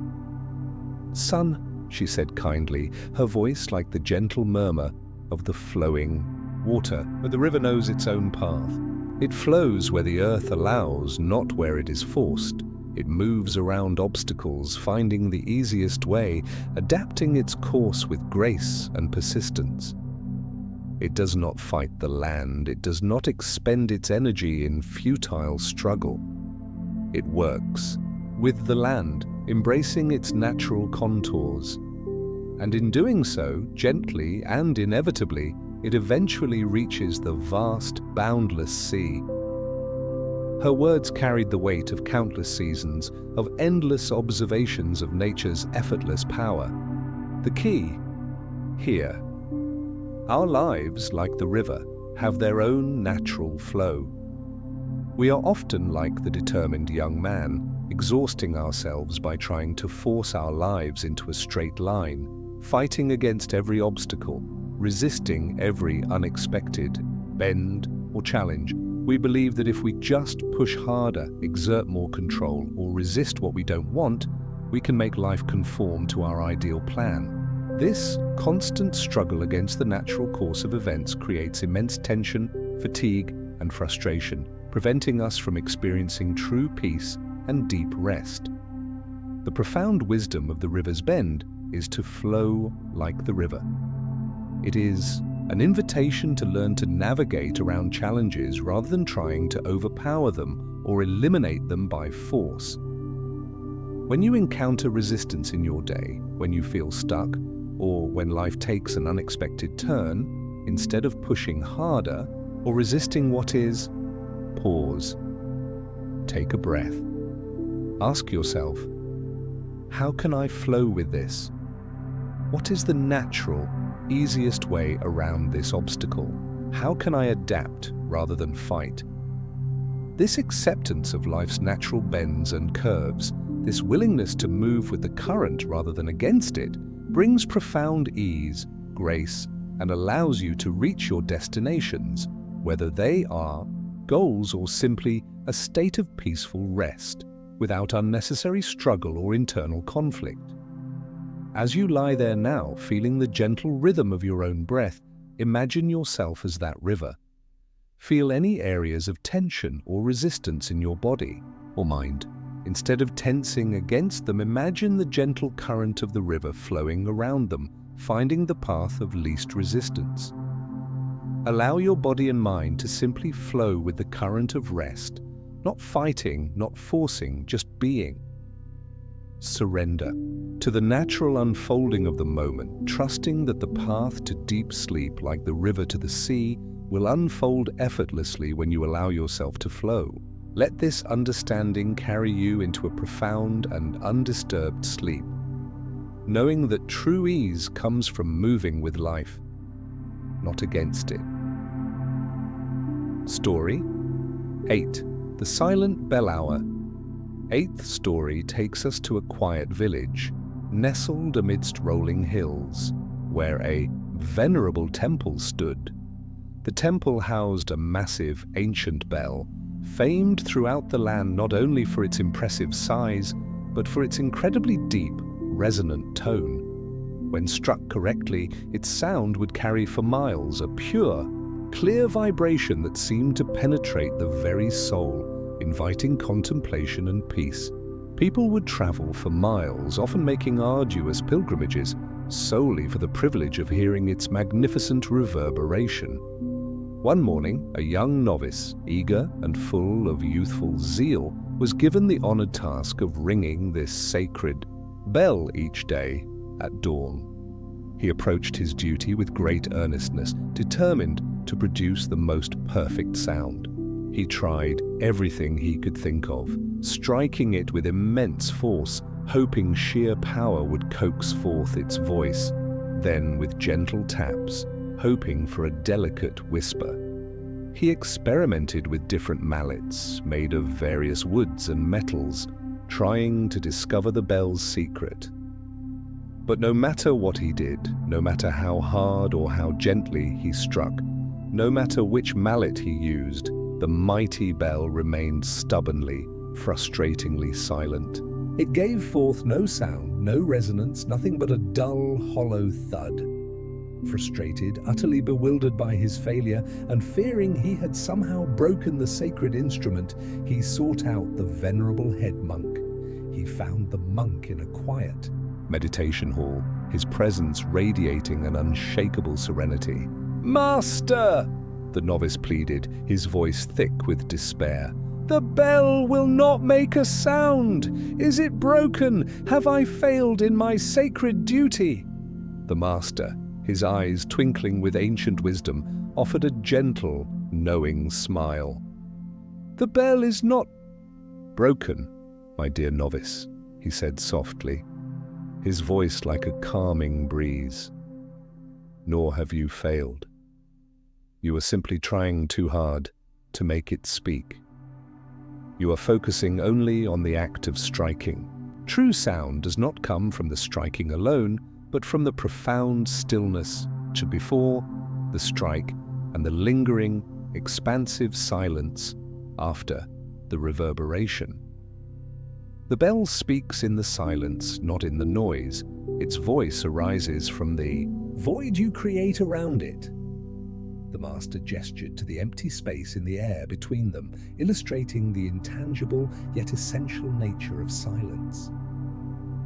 "Son," she said kindly, her voice like the gentle murmur of the flowing water, but the river knows its own path. It flows where the earth allows, not where it is forced. It moves around obstacles, finding the easiest way, adapting its course with grace and persistence. It does not fight the land. It does not expend its energy in futile struggle. It works with the land, embracing its natural contours. And in doing so, gently and inevitably, it eventually reaches the vast, boundless sea. Her words carried the weight of countless seasons of endless observations of nature's effortless power. The key? Here. Our lives, like the river, have their own natural flow. We are often like the determined young man, exhausting ourselves by trying to force our lives into a straight line, fighting against every obstacle, resisting every unexpected bend or challenge. We believe that if we just push harder, exert more control, or resist what we don't want, we can make life conform to our ideal plan. This constant struggle against the natural course of events creates immense tension, fatigue, and frustration, preventing us from experiencing true peace and deep rest. The profound wisdom of the river's bend is to flow like the river. It is an invitation to learn to navigate around challenges rather than trying to overpower them or eliminate them by force. When you encounter resistance in your day, when you feel stuck, or when life takes an unexpected turn, instead of pushing harder or resisting what is, pause. Take a breath. Ask yourself, how can I flow with this? What is the natural, easiest way around this obstacle? How can I adapt rather than fight? This acceptance of life's natural bends and curves, this willingness to move with the current rather than against it, brings profound ease, grace, and allows you to reach your destinations, whether they are goals or simply a state of peaceful rest, without unnecessary struggle or internal conflict. As you lie there now, feeling the gentle rhythm of your own breath, imagine yourself as that river. Feel any areas of tension or resistance in your body or mind. Instead of tensing against them, imagine the gentle current of the river flowing around them, finding the path of least resistance. Allow your body and mind to simply flow with the current of rest, not fighting, not forcing, just being. Surrender to the natural unfolding of the moment, trusting that the path to deep sleep, like the river to the sea, will unfold effortlessly when you allow yourself to flow. Let this understanding carry you into a profound and undisturbed sleep, knowing that true ease comes from moving with life, not against it. Story 8. The Silent Bell Hour. 8th story takes us to a quiet village, nestled amidst rolling hills, where a venerable temple stood. The temple housed a massive, ancient bell, famed throughout the land not only for its impressive size, but for its incredibly deep, resonant tone. When struck correctly, its sound would carry for miles, a pure, clear vibration that seemed to penetrate the very soul, inviting contemplation and peace. People would travel for miles, often making arduous pilgrimages, solely for the privilege of hearing its magnificent reverberation. One morning, a young novice, eager and full of youthful zeal, was given the honored task of ringing this sacred bell each day at dawn. He approached his duty with great earnestness, determined to produce the most perfect sound. He tried everything he could think of, striking it with immense force, hoping sheer power would coax forth its voice, then with gentle taps, hoping for a delicate whisper. He experimented with different mallets made of various woods and metals, trying to discover the bell's secret. But no matter what he did, no matter how hard or how gently he struck, no matter which mallet he used, the mighty bell remained stubbornly, frustratingly silent. It gave forth no sound, no resonance, nothing but a dull, hollow thud. Frustrated, utterly bewildered by his failure, and fearing he had somehow broken the sacred instrument, he sought out the venerable head monk. He found the monk in a quiet meditation hall, his presence radiating an unshakable serenity. "Master!" the novice pleaded, his voice thick with despair. "The bell will not make a sound! Is it broken? Have I failed in my sacred duty?" The master, his eyes twinkling with ancient wisdom, offered a gentle, knowing smile. "The bell is not broken, my dear novice," he said softly, his voice like a calming breeze. "Nor have you failed. You are simply trying too hard to make it speak. You are focusing only on the act of striking. True sound does not come from the striking alone, but from the profound stillness before the strike and the lingering, expansive silence after the reverberation. The bell speaks in the silence, not in the noise. Its voice arises from the void you create around it." The master gestured to the empty space in the air between them, illustrating the intangible yet essential nature of silence.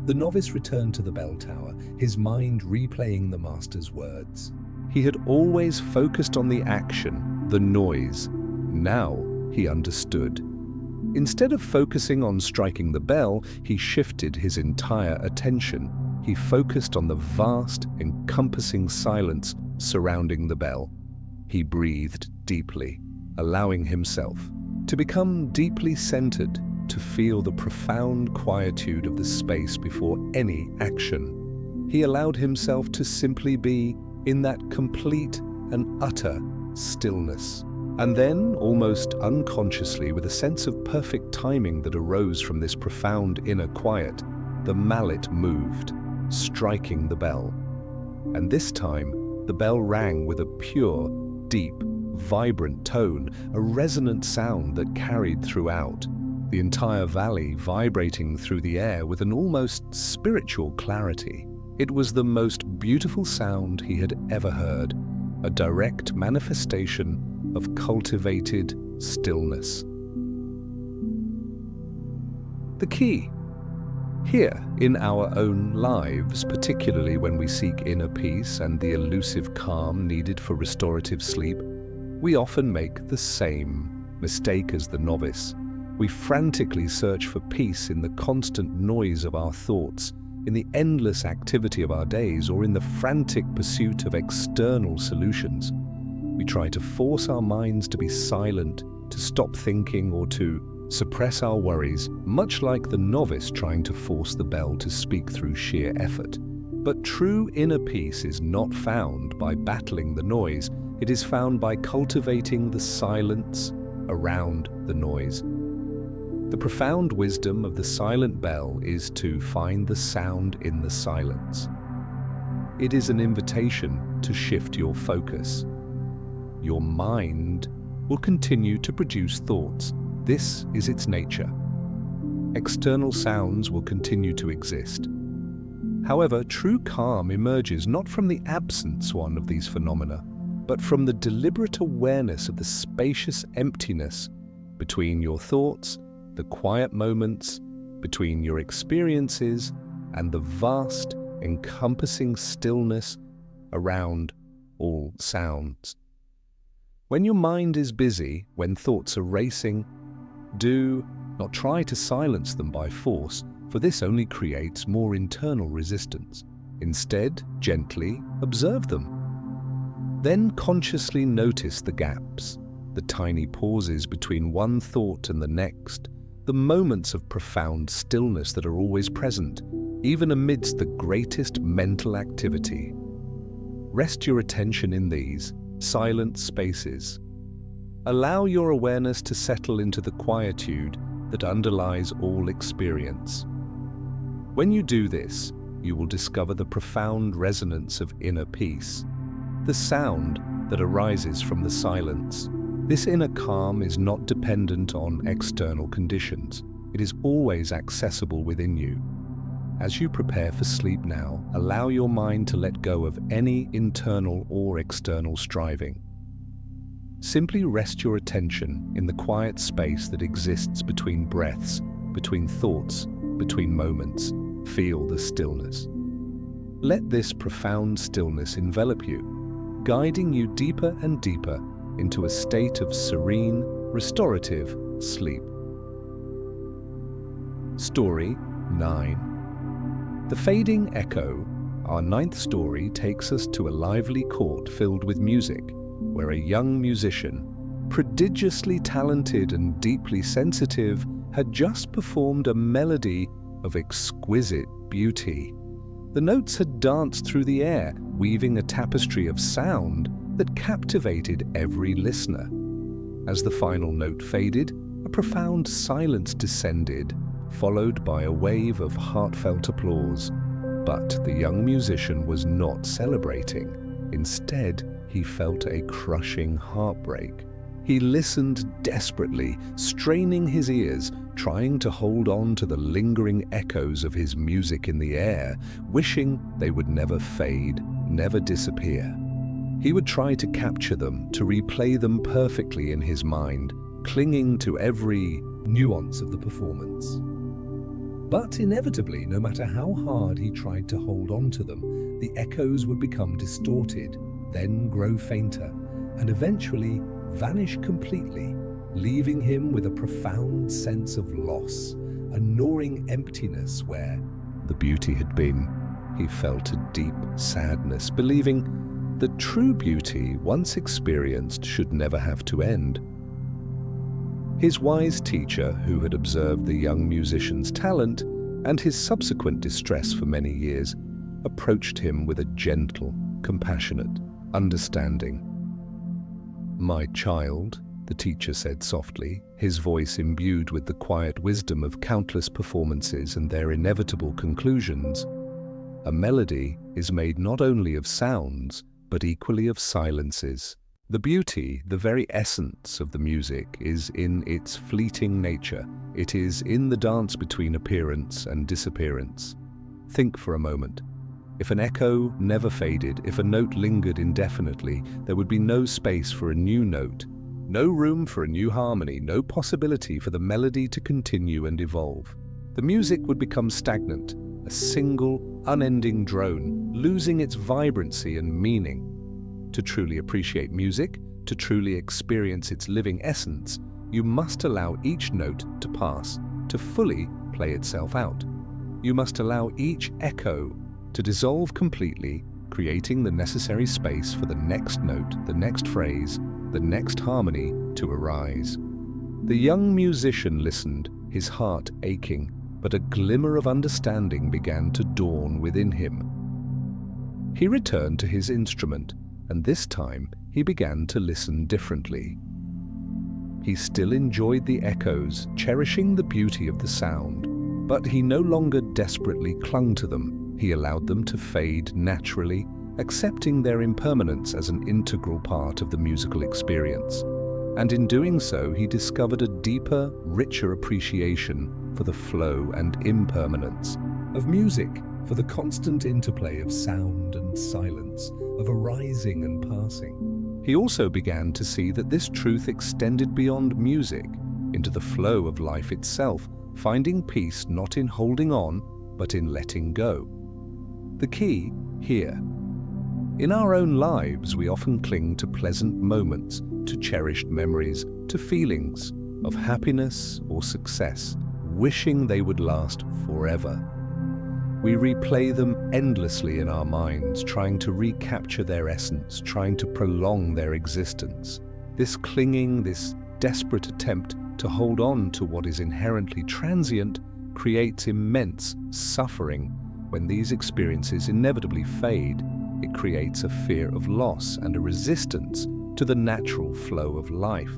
The novice returned to the bell tower, his mind replaying the master's words. He had always focused on the action, the noise. Now he understood. Instead of focusing on striking the bell, he shifted his entire attention. He focused on the vast, encompassing silence surrounding the bell. He breathed deeply, allowing himself to become deeply centered, to feel the profound quietude of the space before any action. He allowed himself to simply be in that complete and utter stillness. And then, almost unconsciously, with a sense of perfect timing that arose from this profound inner quiet, the mallet moved, striking the bell. And this time, the bell rang with a pure, deep, vibrant tone, a resonant sound that carried throughout the entire valley, vibrating through the air with an almost spiritual clarity. It was the most beautiful sound he had ever heard, a direct manifestation of cultivated stillness. The key here in our own lives, particularly when we seek inner peace and the elusive calm needed for restorative sleep, we often make the same mistake as the novice. We frantically search for peace in the constant noise of our thoughts, in the endless activity of our days, or in the frantic pursuit of external solutions. We try to force our minds to be silent, to stop thinking, or to suppress our worries, much like the novice trying to force the bell to speak through sheer effort. But true inner peace is not found by battling the noise. It is found by cultivating the silence around the noise. The profound wisdom of the silent bell is to find the sound in the silence. It is an invitation to shift your focus. Your mind will continue to produce thoughts. This is its nature. External sounds will continue to exist. However, true calm emerges not from the absence of these phenomena, but from the deliberate awareness of the spacious emptiness between your thoughts, the quiet moments between your experiences, and the vast, encompassing stillness around all sounds. When your mind is busy, when thoughts are racing, do not try to silence them by force, for this only creates more internal resistance. Instead, gently observe them. Then consciously notice the gaps, the tiny pauses between one thought and the next, the moments of profound stillness that are always present, even amidst the greatest mental activity. Rest your attention in these silent spaces. Allow your awareness to settle into the quietude that underlies all experience. When you do this, you will discover the profound resonance of inner peace, the sound that arises from the silence. This inner calm is not dependent on external conditions. It is always accessible within you. As you prepare for sleep now, allow your mind to let go of any internal or external striving. Simply rest your attention in the quiet space that exists between breaths, between thoughts, between moments. Feel the stillness. Let this profound stillness envelop you, guiding you deeper and deeper into a state of serene, restorative sleep. Story 9. The fading echo our ninth story takes us to a lively court filled with music, where a young musician, prodigiously talented and deeply sensitive, had just performed a melody of exquisite beauty. The notes had danced through the air, weaving a tapestry of sound that captivated every listener. As the final note faded, a profound silence descended, followed by a wave of heartfelt applause. But the young musician was not celebrating. Instead, he felt a crushing heartbreak. He listened desperately, straining his ears, trying to hold on to the lingering echoes of his music in the air, wishing they would never fade, never disappear. He would try to capture them, to replay them perfectly in his mind, clinging to every nuance of the performance. But inevitably, no matter how hard he tried to hold on to them, the echoes would become distorted, then grow fainter, and eventually vanish completely, leaving him with a profound sense of loss, a gnawing emptiness where the beauty had been. He felt a deep sadness, believing that true beauty, once experienced, should never have to end. His wise teacher, who had observed the young musician's talent and his subsequent distress for many years, approached him with a gentle, compassionate understanding. "My child," the teacher said softly, his voice imbued with the quiet wisdom of countless performances and their inevitable conclusions, "a melody is made not only of sounds, but equally of silences. The beauty, the very essence of the music, is in its fleeting nature. It is in the dance between appearance and disappearance. Think for a moment. If an echo never faded, if a note lingered indefinitely, there would be no space for a new note, no room for a new harmony, no possibility for the melody to continue and evolve. The music would become stagnant, a single, unending drone, losing its vibrancy and meaning. To truly appreciate music, to truly experience its living essence, you must allow each note to pass, to fully play itself out. You must allow each echo to dissolve completely, creating the necessary space for the next note, the next phrase, the next harmony to arise." The young musician listened, his heart aching, but a glimmer of understanding began to dawn within him. He returned to his instrument, and this time he began to listen differently. He still enjoyed the echoes, cherishing the beauty of the sound, but he no longer desperately clung to them. He allowed them to fade naturally, accepting their impermanence as an integral part of the musical experience. And in doing so, he discovered a deeper, richer appreciation for the flow and impermanence of music, for the constant interplay of sound and silence, of arising and passing. He also began to see that this truth extended beyond music, into the flow of life itself, finding peace not in holding on, but in letting go. The key here. In our own lives, we often cling to pleasant moments, to cherished memories, to feelings of happiness or success, wishing they would last forever. We replay them endlessly in our minds, trying to recapture their essence, trying to prolong their existence. This clinging, this desperate attempt to hold on to what is inherently transient creates immense suffering. When these experiences inevitably fade, it creates a fear of loss and a resistance to the natural flow of life.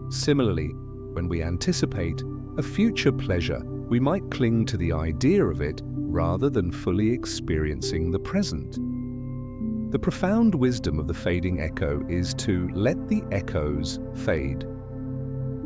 Similarly, when we anticipate a future pleasure, we might cling to the idea of it rather than fully experiencing the present. The profound wisdom of the fading echo is to let the echoes fade.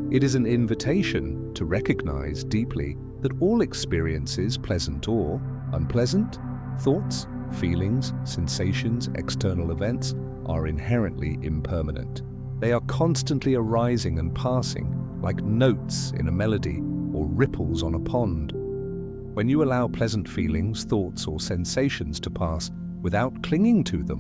It is an invitation to recognize deeply that all experiences, pleasant or unpleasant, thoughts, feelings, sensations, external events, are inherently impermanent. They are constantly arising and passing, like notes in a melody or ripples on a pond. When you allow pleasant feelings, thoughts, or sensations to pass without clinging to them,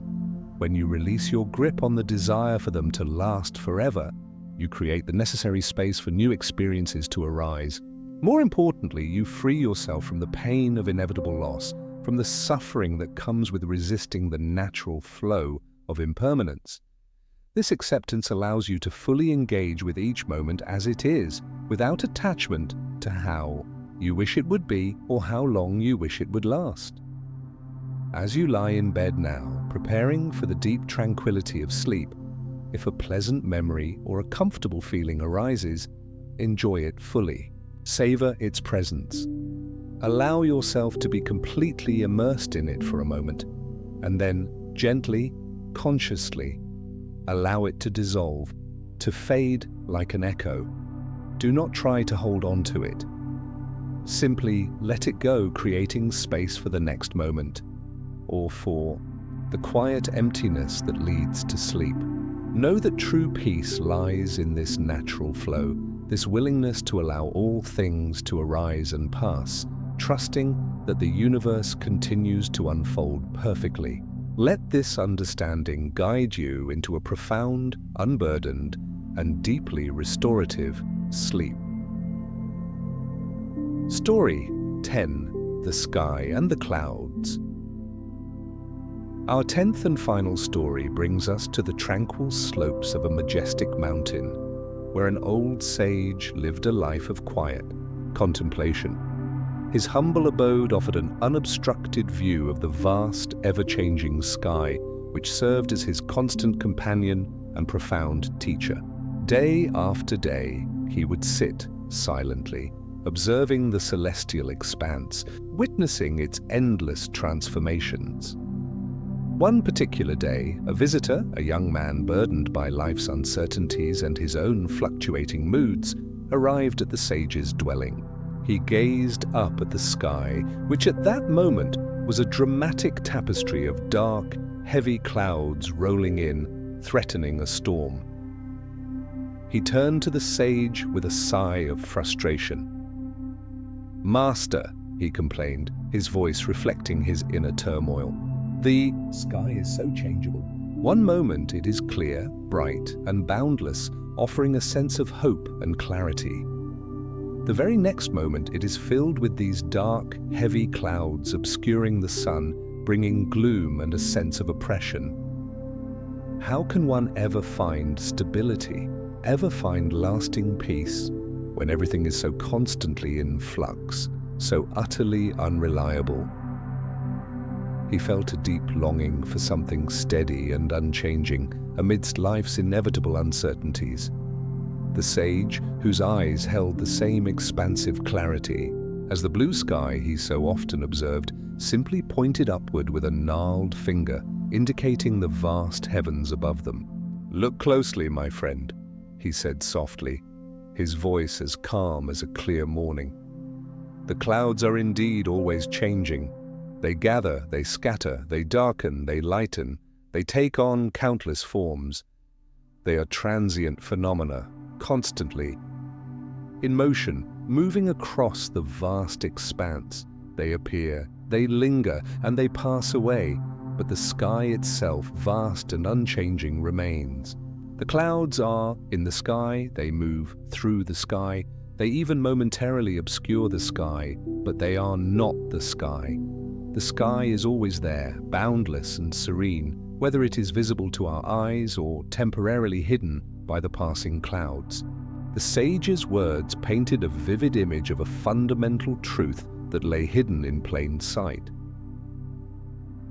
when you release your grip on the desire for them to last forever, you create the necessary space for new experiences to arise. More importantly, you free yourself from the pain of inevitable loss, from the suffering that comes with resisting the natural flow of impermanence. This acceptance allows you to fully engage with each moment as it is, without attachment to how you wish it would be or how long you wish it would last. As you lie in bed now, preparing for the deep tranquility of sleep, if a pleasant memory or a comfortable feeling arises, enjoy it fully. Savor its presence. Allow yourself to be completely immersed in it for a moment, and then gently, consciously, allow it to dissolve, to fade like an echo. Do not try to hold on to it. Simply let it go, creating space for the next moment, or for the quiet emptiness that leads to sleep. Know that true peace lies in this natural flow, this willingness to allow all things to arise and pass, trusting that the universe continues to unfold perfectly. Let this understanding guide you into a profound, unburdened, and deeply restorative sleep. Story 10. The Sky and the Clouds. Our 10th and final story brings us to the tranquil slopes of a majestic mountain, where an old sage lived a life of quiet contemplation. His humble abode offered an unobstructed view of the vast, ever-changing sky, which served as his constant companion and profound teacher. Day after day, he would sit silently, observing the celestial expanse, witnessing its endless transformations. One particular day, a visitor, a young man burdened by life's uncertainties and his own fluctuating moods, arrived at the sage's dwelling. He gazed up at the sky, which at that moment was a dramatic tapestry of dark, heavy clouds rolling in, threatening a storm. He turned to the sage with a sigh of frustration. "Master," he complained, his voice reflecting his inner turmoil, "the sky is so changeable. One moment it is clear, bright, and boundless, offering a sense of hope and clarity. The very next moment it is filled with these dark, heavy clouds obscuring the sun, bringing gloom and a sense of oppression. How can one ever find stability, ever find lasting peace, when everything is so constantly in flux, so utterly unreliable?" He felt a deep longing for something steady and unchanging amidst life's inevitable uncertainties. The sage, whose eyes held the same expansive clarity as the blue sky he so often observed, simply pointed upward with a gnarled finger, indicating the vast heavens above them. "Look closely, my friend," he said softly, his voice as calm as a clear morning. "The clouds are indeed always changing. They gather, they scatter, they darken, they lighten, they take on countless forms. They are transient phenomena, constantly in motion, moving across the vast expanse. They appear, they linger, and they pass away, but the sky itself, vast and unchanging, remains. The clouds are in the sky, they move through the sky, they even momentarily obscure the sky, but they are not the sky. The sky is always there, boundless and serene, whether it is visible to our eyes or temporarily hidden by the passing clouds." The sage's words painted a vivid image of a fundamental truth that lay hidden in plain sight.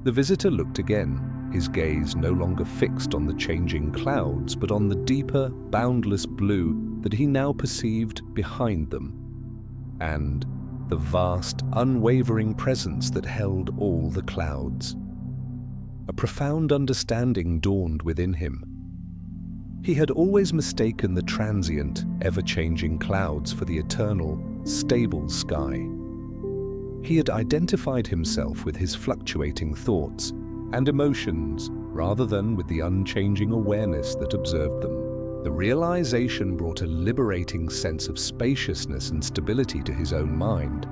The visitor looked again, his gaze no longer fixed on the changing clouds, but on the deeper, boundless blue that he now perceived behind them, and the vast, unwavering presence that held all the clouds. A profound understanding dawned within him. He had always mistaken the transient, ever-changing clouds for the eternal, stable sky. He had identified himself with his fluctuating thoughts and emotions rather than with the unchanging awareness that observed them. The realization brought a liberating sense of spaciousness and stability to his own mind.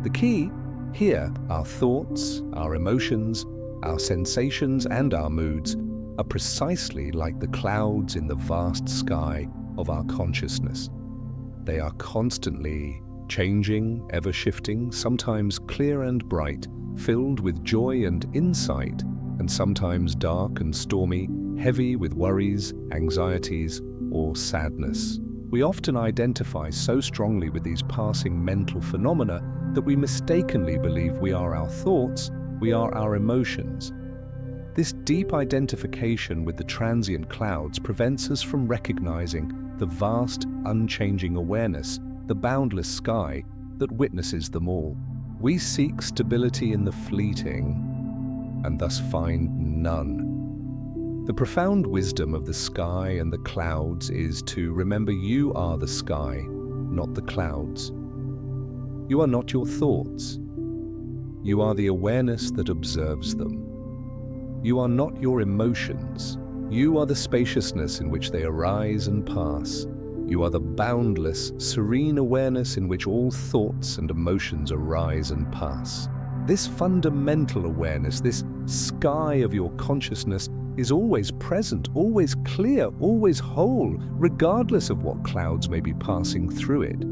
The key here, our thoughts, our emotions, our sensations, and our moods are precisely like the clouds in the vast sky of our consciousness. They are constantly changing, ever shifting, sometimes clear and bright, filled with joy and insight, and sometimes dark and stormy, heavy with worries, anxieties, or sadness. We often identify so strongly with these passing mental phenomena that we mistakenly believe we are our thoughts, we are our emotions. This deep identification with the transient clouds prevents us from recognizing the vast, unchanging awareness, the boundless sky that witnesses them all. We seek stability in the fleeting, and thus find none. The profound wisdom of the sky and the clouds is to remember you are the sky, not the clouds. You are not your thoughts. You are the awareness that observes them. You are not your emotions. You are the spaciousness in which they arise and pass. You are the boundless, serene awareness in which all thoughts and emotions arise and pass. This fundamental awareness, this sky of your consciousness, is always present, always clear, always whole, regardless of what clouds may be passing through it.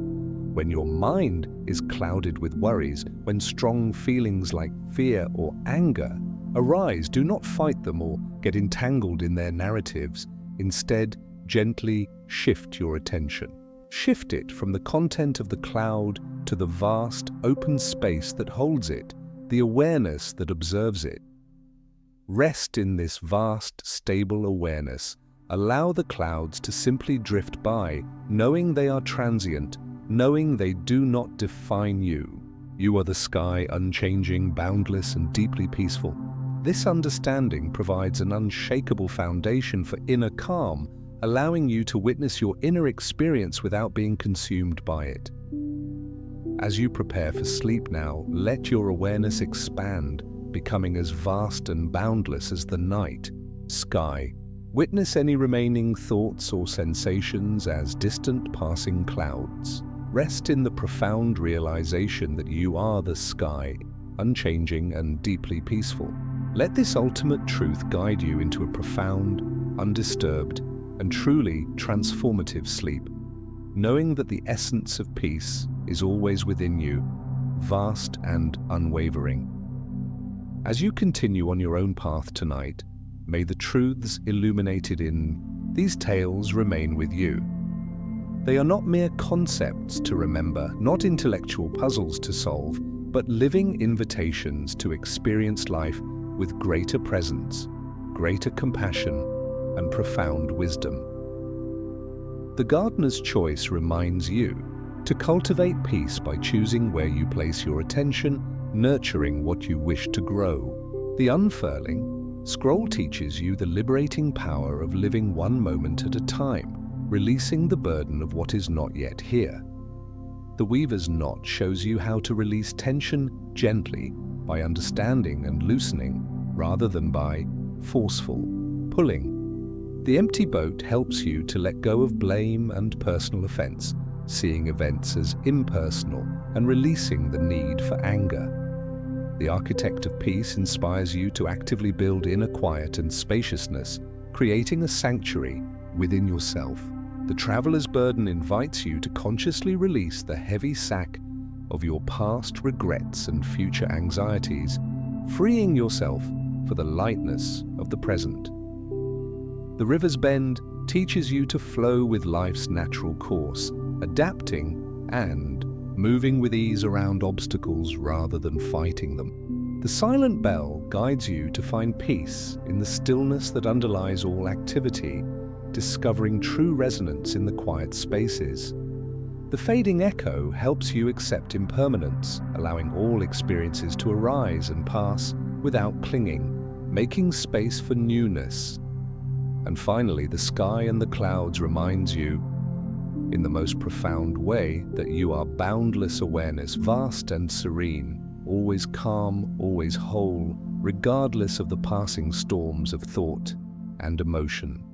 When your mind is clouded with worries, when strong feelings like fear or anger arise, do not fight them or get entangled in their narratives. Instead, gently shift your attention. Shift it from the content of the cloud to the vast, open space that holds it, the awareness that observes it. Rest in this vast, stable awareness. Allow the clouds to simply drift by, knowing they are transient, knowing they do not define you. You are the sky, unchanging, boundless, and deeply peaceful. This understanding provides an unshakable foundation for inner calm, allowing you to witness your inner experience without being consumed by it. As you prepare for sleep now, let your awareness expand, becoming as vast and boundless as the night sky. Witness any remaining thoughts or sensations as distant passing clouds. Rest in the profound realization that you are the sky, unchanging and deeply peaceful. Let this ultimate truth guide you into a profound, undisturbed, and truly transformative sleep, knowing that the essence of peace is always within you, vast and unwavering. As you continue on your own path tonight, may the truths illuminated in these tales remain with you. They are not mere concepts to remember, not intellectual puzzles to solve, but living invitations to experience life with greater presence, greater compassion, and profound wisdom. The gardener's choice reminds you to cultivate peace by choosing where you place your attention, nurturing what you wish to grow. The unfurling scroll teaches you the liberating power of living one moment at a time, releasing the burden of what is not yet here. The weaver's knot shows you how to release tension gently by understanding and loosening, rather than by forceful pulling. The empty boat helps you to let go of blame and personal offense, seeing events as impersonal and releasing the need for anger. The architect of peace inspires you to actively build inner quiet and spaciousness, creating a sanctuary within yourself. The traveler's burden invites you to consciously release the heavy sack of your past regrets and future anxieties, freeing yourself for the lightness of the present. The river's bend teaches you to flow with life's natural course, adapting and moving with ease around obstacles rather than fighting them. The silent bell guides you to find peace in the stillness that underlies all activity, discovering true resonance in the quiet spaces. The fading echo helps you accept impermanence, allowing all experiences to arise and pass without clinging, making space for newness. And finally, the sky and the clouds reminds you, in the most profound way, that you are boundless awareness, vast and serene, always calm, always whole, regardless of the passing storms of thought and emotion.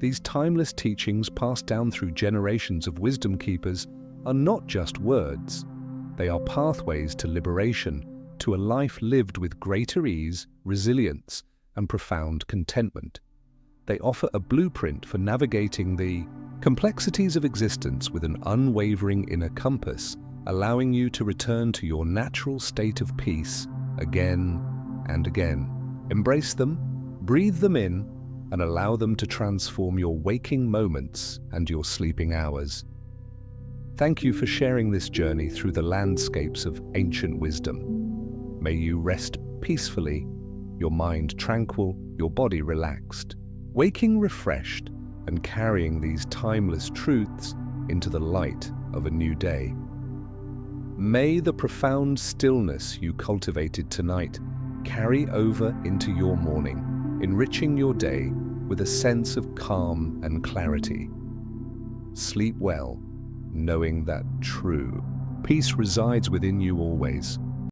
These timeless teachings passed down through generations of wisdom keepers are not just words. They are pathways to liberation, to a life lived with greater ease, resilience, and profound contentment. They offer a blueprint for navigating the complexities of existence with an unwavering inner compass, allowing you to return to your natural state of peace again and again. Embrace them, breathe them in, and allow them to transform your waking moments and your sleeping hours. Thank you for sharing this journey through the landscapes of ancient wisdom. May you rest peacefully, your mind tranquil, your body relaxed, waking refreshed and carrying these timeless truths into the light of a new day. May the profound stillness you cultivated tonight carry over into your morning, enriching your day with a sense of calm and clarity. Sleep well, knowing that true peace resides within you always.